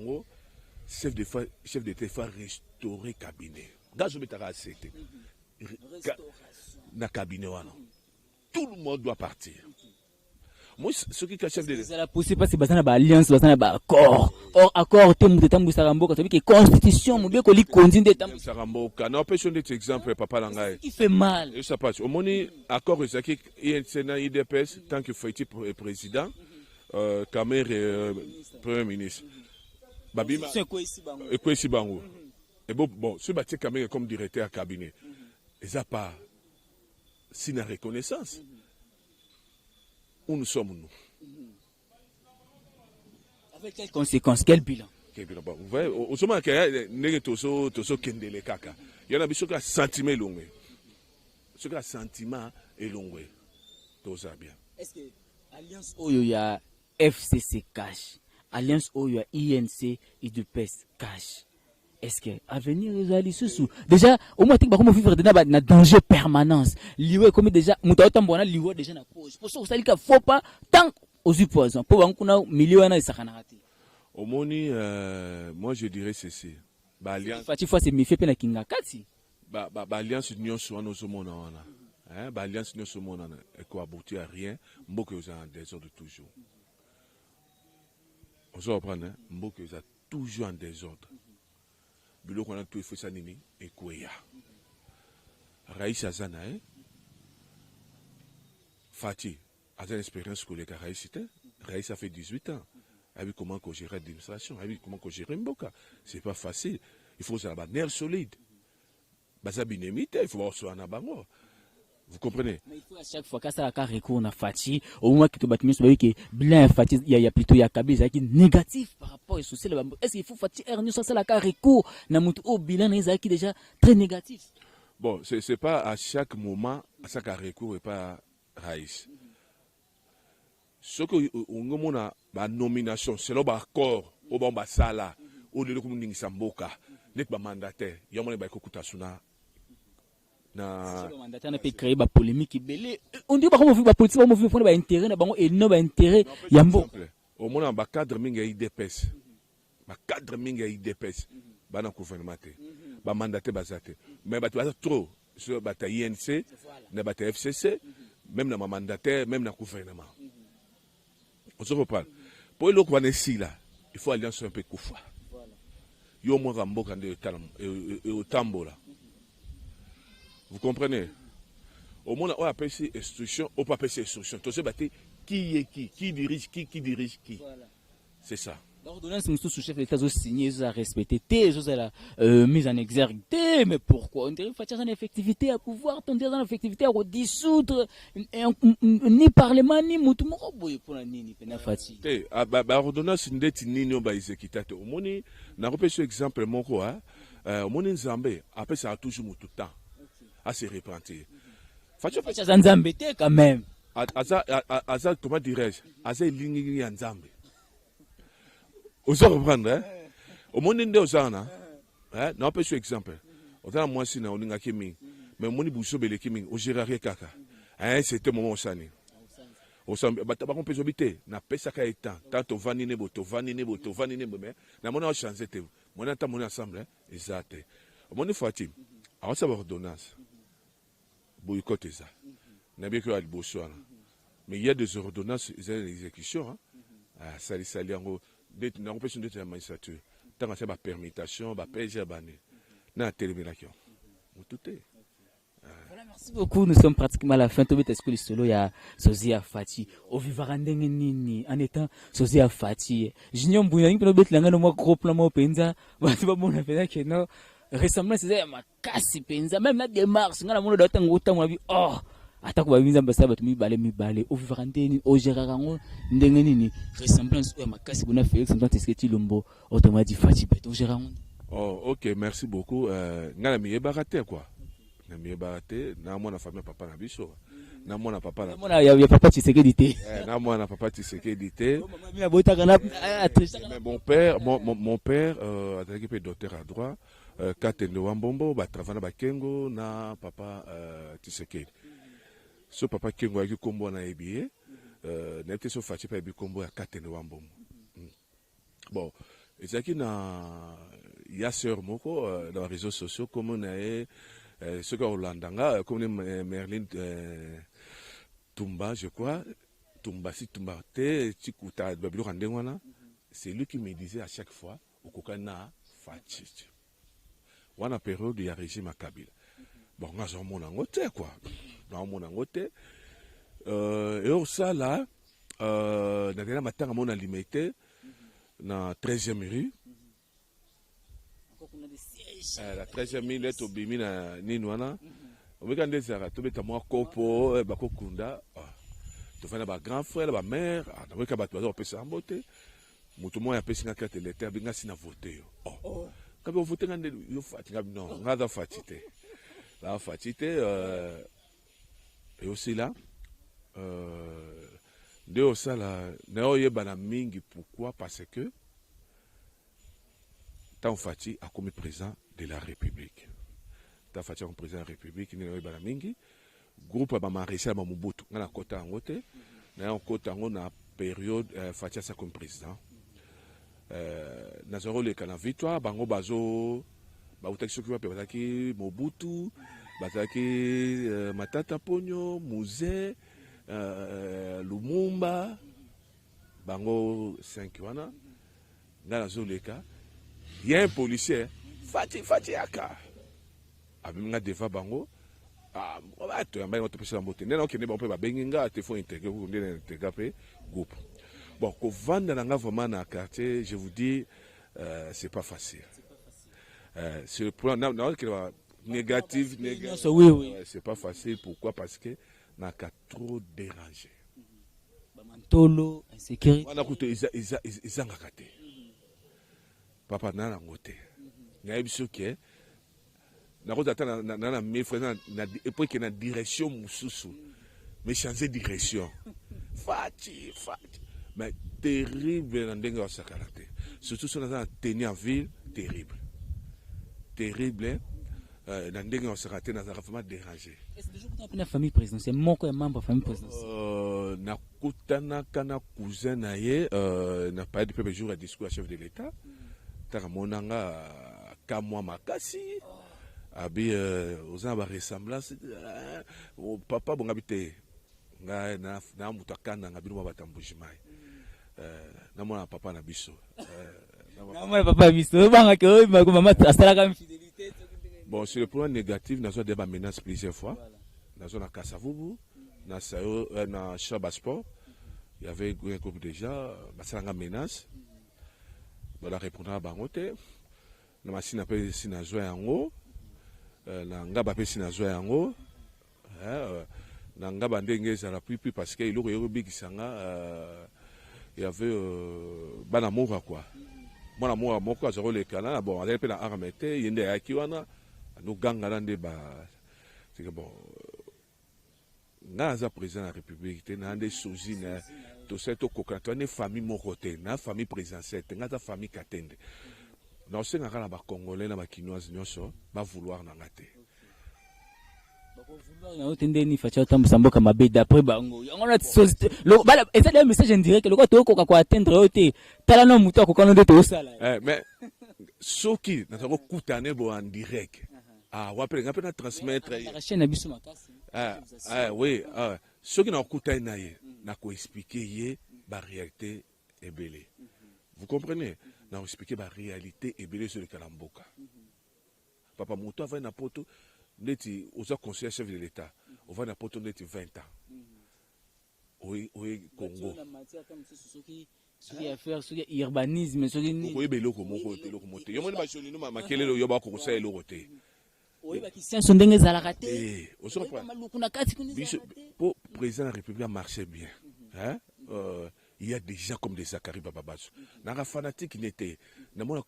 chef d'État faut restaurer cabinet. Dans le cabinet, tout le monde doit partir. Moi, ce qui est chef de l'État. C'est la possible parce que c'est une alliance, c'est un accord. Or, accord, tu as dit que constitution, tu as dit que continue de Saramboka. Non, personne n'est exemple, papa Langaï. Qui fait mal. Et ça passe. Au moment accord, il y a un Sénat IDPS, tant que faut être président, Kamer Premier ministre. Babima. Et quoi ici, Bango? Et bon, ce bâti Kamer comme directeur à cabinet. Et ça pas. Si la reconnaissance. Où nous sommes, nous? Avec quelles conséquences? Quel bilan? Vous voyez, au moment qu'il y a des toso kendele kaka, il y en a qui ont un sentiment long. Ce qui a un sentiment est long. Tout ça bien. Est-ce que l'Alliance Oyoya FCC cash, Alliance Oyoya INC et de PES cash? Est-ce que l'avenir est allé sous? Déjà, au moins, tu vas vivre dans danger permanence. Liwe comme déjà, mutaota mbona liwe déjà na poche. Pour ça, il ne faut pas tant aux opposants. Pour qu'on ait millions de sakanarati. Au moni, moi je dirais ceci. Alliance. Fatifa c'est méfié pena kinga kati. Alliance union soit nos hommes hein. Alliance union soit mon et quoi aboutir à rien. Mboke vous en désordre toujours. On se reprend hein. Mboke vous a toujours en désordre. Bilo qu'on a tout fait ça nini et quoi ya. Raïs Azana hein. Fatih a une expérience scolaire à Raïs Raïs a fait 18 ans. A vu comment gérer l'administration, a vu comment gérer Mboka. C'est pas facile. Il faut avoir un nerf solide. Bazabinemite, il faut avoir un abango. Vous comprenez? Mais il faut à chaque fois que ça a recours à Fatih, au moins que tu bâtiments soit que bilan Fatih, il y a plutôt Kabila qui est négatif par rapport au social. Est-ce qu'il faut Fatih Ernest ça la recours na mutu au bilan qui est déjà très négatif? Bon, c'est pas à chaque moment à chaque recours et pas Raïs. Ce que on a la nomination, c'est l'accord au bon basala, au lieu de comme n'ingsamboka, n'est pas mandataire. Il y a mon ébat kokuta suna. Na mandataire n'a pas créé la polémique belé. On dit pas comment la politique, comment faire pour intérêt, na bango et non intérêt. Yambo. Au moins un cadre minga IDPS, un cadre minga IDPS, bana gouvernement te, ba mandataire basate. Mais ba tu as trop sur ba ta INC, na ba ta FCC, même na mandataire, même na gouvernement. On se reparle. Pour le coup, là, il faut alliance un peu koufa. Il y a au moins un mot et au tambour là. Vous comprenez? Au moins, on appelle ces instructions, on peut appeler ces instructions. Tu sais, qui dirige qui. C'est ça. L'ordonnance, monsieur sous-chef de l'État, signé, a respecté, la mise en exergue. Mais pourquoi? On dirait qu'il faut une effectivité à pouvoir, on dirait une effectivité à dissoudre, ni parlement, ni moutoumou, pour la nini, penafati. L'ordonnance, n'est pas ni non, exécutate. Au moins, n'a pas ce exemple, mon quoi, au moins, Nzambé, après, ça a toujours tout le temps à se repentir. Facha Nzambé, quand même. Aza, comment dirais-je? Aza, il y a Nzambé. Vous reprendre, hein? Au monde de Ozana, hein? Non, pas ce exemple. Ozana, moi, si, on a kimi. Mais mon ibousso, bele kimi, au gérard kaka. Hein, c'était mon moment, sani. Au samedi, bah, t'as pas compris, j'habite. N'a pas ça qu'à étant. Tant au vanni nebo, mais, n'a mon a changé, mon a mon ensemble, hein? Exact. Au monde de Fatim, alors ça va ordonnance. Boycott ça. na bien que à Liboso. Mais il y a des ordonnances, il y a des exécutions. Ça les yango na opération de la magistrature. Tant que ba permutation, ba PG bané. Na téléménation. Tout est. Voilà, merci beaucoup. Nous sommes pratiquement à la fin. Tout est-ce que le solo ya Sozia Fati. Au vivarandenge nini en étant Sozia Fati. Junior Mbouya ngi peut langa no mo groupe la mo penza. Ba tu ba mona penza que non. Récemment c'est ma kasi penza même la démarche ngala mo do tango tango bi oh. Ata ko ba binza mbasa batu mibale au vivarandenge au gerarango ndenge nini ressemblance ya makasi bona Félix Antoine Tshisekedi Lombo automati Fati beto gerarango. Oh OK, merci beaucoup. Ngala mi ebaraté quoi. Na mi ebaraté na mona famille papa na biso. Na mona papa na mona ya papa Tshisekedi té. Na mona papa Tshisekedi té. Mais mon père attaqué pe docteur à droit Katende Wambombo ba travailler ba Kengo na papa Tshisekedi. So papa Kengo aki kombo na ebie n'était so Fati pa ebi kombo ya Katende Wambombo. Bon, ezaki na ya sœur moko dans les réseaux sociaux comme on a ce que Holandanga comme Merlin Tumba je crois Tumba si Tumba te Chikuta babilo randengwana, c'est lui qui me disait à chaque fois au kokana Fati wana période ya régime Kabila. Bon ngazo mona ngote quoi. Na mona ngote et au ça là na tena matanga mona limité na 13e rue. La 13e rue est au bimina ninwana. On veut des arrêts, tu beta moi kopo bakokunda. Tu fais ba grand frère, ba mère, na weka ba tu pesa mbote. Mutu mo ya pesa nga carte lettre binga sina voter. Oh. Kabe voter ngande yo Fati ngabi non, ngada Fati te. La Fati te et aussi là de ça là na oyeba mingi pourquoi parce que tant Fati a comme président de la République. Tant Fati comme président de la République, il y a mingi groupe ba maréchal ba Mobutu na kota ngote na kota ngona période Fati a comme président. Na zoro le kana victoire bango bazo ba utakisho kwa pe bataki Mobutu, bataki Matata Ponyo, Muze, Lumumba bango 5 wana na zoleka. Il y a un policier, Fati Aka. Abimga deva bango. Tu as un peu de mbote. Nena ki ne ba pe ba benginga te faut intégrer pour ndene intégrer groupe. Bon, ko vendre na vraiment na quartier, je vous dis c'est pas facile. C'est le point négatif, oui. C'est pas facile pourquoi parce que n'a qu'à trop déranger. Mantolo, insécurité. On a coûté ils ngakate. Papa nana ngote na ebiso ke na ko data na mes frères na et puis que na direction mususu mais changer direction Fati mais terrible na ndenge wa sakalate surtout sur la tenir en ville terrible na ndenge wa sakalate na vraiment dérangé. Est-ce déjà que tu as famille présidentielle moko ya membre famille présidentielle na kutana kana cousin na ye na pas de peu jour à discours à chef de l'État. Taramonanga kamwa makasi abi oza ba ressemblance papa bongabite nga na mutakana ngabino batambujimai na mona papa na biso na mona papa biso banga ke mama asala fidélité. Bon sur le plan négatif na zo débat menace plusieurs fois na zo na Kasavubu na sayo na Chabasport il y avait un groupe déjà basalanga menace. Bala répondre à bangote na machine appelle sina zo yango na ngaba pe sina zo yango na ngaba ndenge za la plus parce que il aurait bikisanga il y avait bana mora quoi mona mora moko azoro le kana bon avec pe na armete yende yaki wana no ganga na ndeba c'est que bon naza président de la République te na ndé sozina to seto kokato ne famille morote na famille présidentielle ngata famille katende na osenga kana ba congolais na ba kinoise nyonso ba vouloir na ngate ba vouloir na otende ni facha tambusa mboka mabe d'après bango yango na société le bala et ça le message en direct le ko to ko atteindre ote tala no muto ko kana ndete osala mais soki na ko kutane bo en direct wapele ngapena transmettre la chaîne abiso makasi Oui, ce qui n'a pas n'a pas expliqué la réalité est belle. Vous comprenez? N'a expliqué la réalité est belle sur le Kalamboka. Papa Mouto va na poto neti oza conseiller chef de l'État. On va na poto neti 20 ans. Oui, Congo. Soki affaire soki urbanisme soki ni Oui, beloko moko mote. Yo mona ba joli no makelelo yo ba ko sa eloko te. Oui, ba Christian sont ndenge zalaka te. On se reprend. Maluku na kati kuni zalaka te. Pour président de la République marchait bien. Hein? Il y a des gens comme des Zachary Bababasso. Dans la fanatique, il était.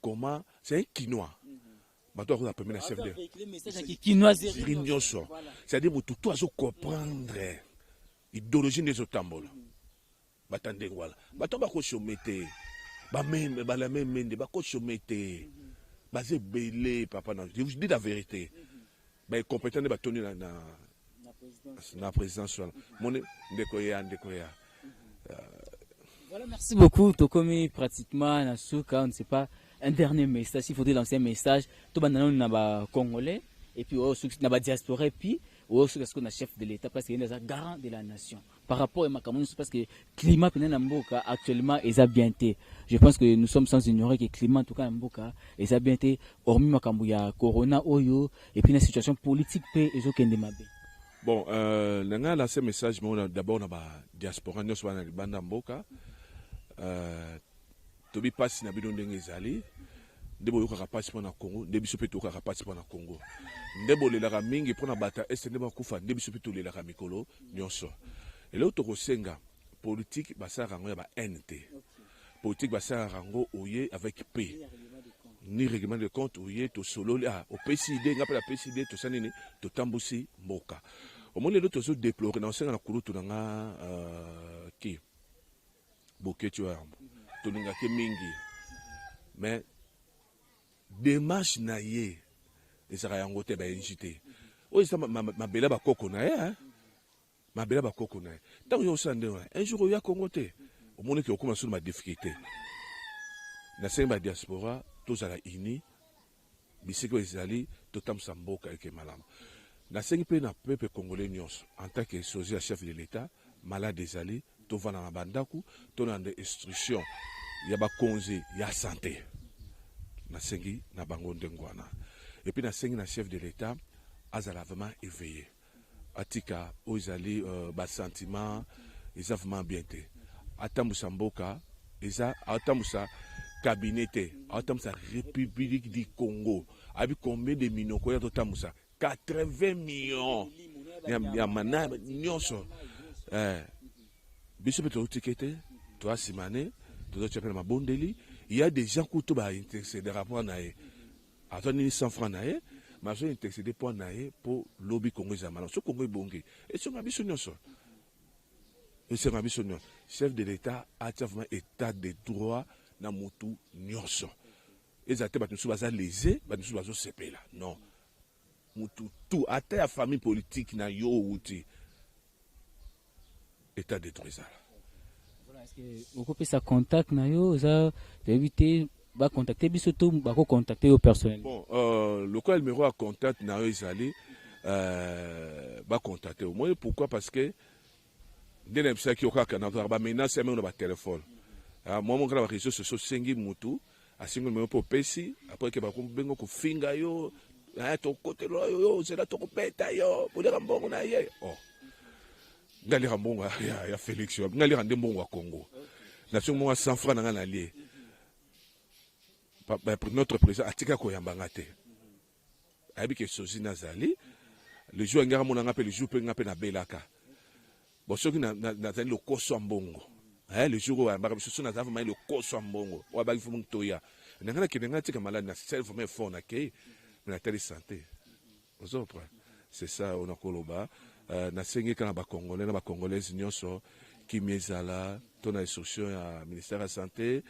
Comment c'est un quinois. Bateau a permis la chef de. C'est-à-dire que tout doit comprendre l'idéologie des Otambol. Batande voilà. Bateau va chômete. Ba même ba la même mende ba chômete. Basé belé papa non. Je vous dis la vérité. Ba compétent de batoni na présidence. Mon ndekoya. Voilà, merci beaucoup. Tokomi pratiquement na souka, on ne sait pas un dernier message. Il faudrait lancer un message. Tout le monde n'a congolais et puis n'a pas diaspora et puis ce qu'on a chef de l'État parce qu'il est garant de la nation. Par rapport à Makamoun, parce que le climat actuellement est bien été. Je pense que nous sommes sans ignorer que le climat en tout cas Mboka est bien été. Hormis Makambuya, Corona, Oyo et puis la situation politique peut et aucun démabé. Bon, nanga la ce message d'abord na ba diaspora nyos wana libanda mboka. Tobi passe na bidon ndenge ezali. Ndebo yoka passe pour na Congo, ndebi sope toka passe pour na Congo. Ndebo lelaka mingi pour na bata est ndebo kufa ndebi sope to lelaka mikolo nyonso. Et là to kosenga politique basa rango ya ba NT. Politique basa rango oye avec paix. Ni règlement de compte oye to solo au PCD ngapela PCD to sanini to tambusi mboka. Au moins les autres se déplorer dans senga na kulutu nga qui Boké tu as toninga ke mingi mais démarche na ye ezaka yango te ba NJT o isa mabela ba koko na ye mabela ba koko na ye tant yo sande un jour ya Congo te au monde ki okoma sur ma difficulté na semba diaspora tous à la ini bisiko ezali totam samboka eke malamu na sengi pe na peuple congolais nyos en tant que sosia chef de l'État malade ezali to vana na bandaku to na des instructions ya ba konzi ya santé na sengi na bango ndengwana et puis na sengi na chef de l'État azala vraiment éveillé atika ozali ba sentiment eza vraiment bien te atamusa mboka eza atamusa cabinet atamusa République du Congo abi combien de millions ko ya totamusa 80 millions ya mana nyonso biso peut étiqueter toi simane tu dois checker ma bondeli il y a des gens qui ba intercéder rapport naé attendre 100 francs naé mais je intercéder pour naé pour lobby Congo zamana ce Congo bongi et sur ma biso nyonso et c'est ma biso nyonso chef de l'État a vraiment état de droit na mutu nyonso ezate batu baza lésé batu bazo sepela non mutu tout ata la famille politique na yo outi état de droit ça. Voilà, est-ce que vous pouvez ça contact na yo ça éviter ba contacter biso to ba ko contacter au personnel. Bon le quoi numéro à contact na yo ezali ba contacter au moins pourquoi parce que dès l'impression qui aura kana ba menace même na ba téléphone. Moi mon grand réseau sociaux sengi mutu a single numéro pour pesi après que ba ko bengo ko finga yo to côté yo c'est là to peta yo pour les rambongo na ye. Oh ngali rambongo ya Félix yo ngali rande mbongo wa Congo nation mo 100 francs na ngana lié pour notre président atika ko yambanga te abi ke sozi nazali le jour ngara mona ngape le jour pe ngape na belaka bo soki na le koso mbongo le jour wa mbaka biso na zava mai le koso mbongo wa ba ifu mtoya ngana ke ngana tika malade na self me phoneake na télé santé aux autres c'est ça on a koloba na sengi kana ba congolais na ba congolaises nyonso qui miezala ton instruction à ministère de la santé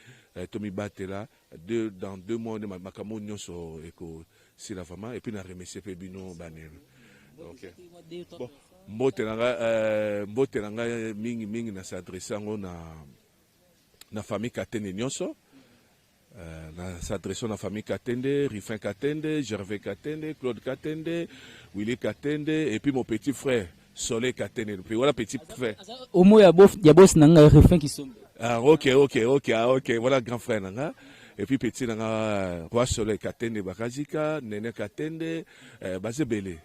Tomi Batela dans 2 mois de makamo nyonso eko sila vraiment et puis na remercier pe bino banel. OK bon mbote nanga mingi na s'adresser ngo na famille Katende nyonso na s'adresser na famille Katende, Rifin Katende, Gervais Katende, Claude Katende, Willy Katende et puis mon petit frère Soleil Katene. Puis voilà, petit frère. Au moins, il y a boss nanga refrain qui sont. Ah, ok. Voilà, grand frère nanga. Et puis petit nanga, Roi Soleil Katene Bakazika, Nene Katende, Basé Belé.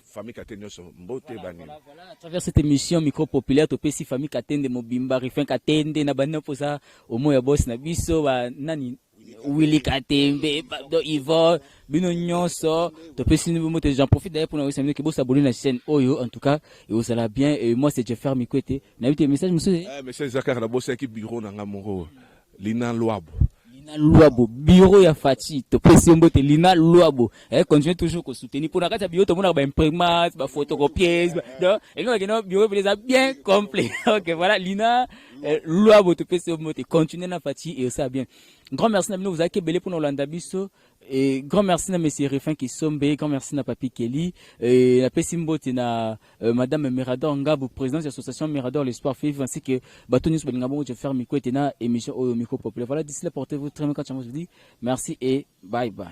Famille Katene sont mbote bani. Voilà, à travers cette émission micro populaire, tu peux si famille Katende Mobimba, refrain Katende, na banana pour ça, au moins, il y a boss na biso, nani. Willy Katembe, Babdo Ivo, Bino Nyonso, j'en profite d'ailleurs pour nous saluer que vous abonnez à la chaîne Oyo, en tout cas, et vous allez bien, et moi c'est Jeffer Mikwete. N'a eu tes messages, monsieur? Monsieur Zakar, la bosse équipe bureau dans Gamoro, Lina Loabo. Lina Loabo, bureau ya Fati, to pesi mbote Lina Loabo. Continuez toujours à soutenir pour la carte bio, tout le monde a imprimante, photocopieuse, et nous, le bureau les a bien complet. Ok, voilà, Lina Loabo, to pesi mbote, continuez na Fati, et ça bien. Grand merci à vous avez belé pour nous l'andabiso et grand merci à monsieur Refin qui sombe, grand merci à Papi Kelly et la Pessimbo na madame Mirador Ngabou présidente de l'association Mirador l'espoir vivre ainsi que Batonis Belngabo je faire micro et na émission au micro populaire. Voilà, d'ici là portez-vous très bien quand je vous dis merci et bye bye.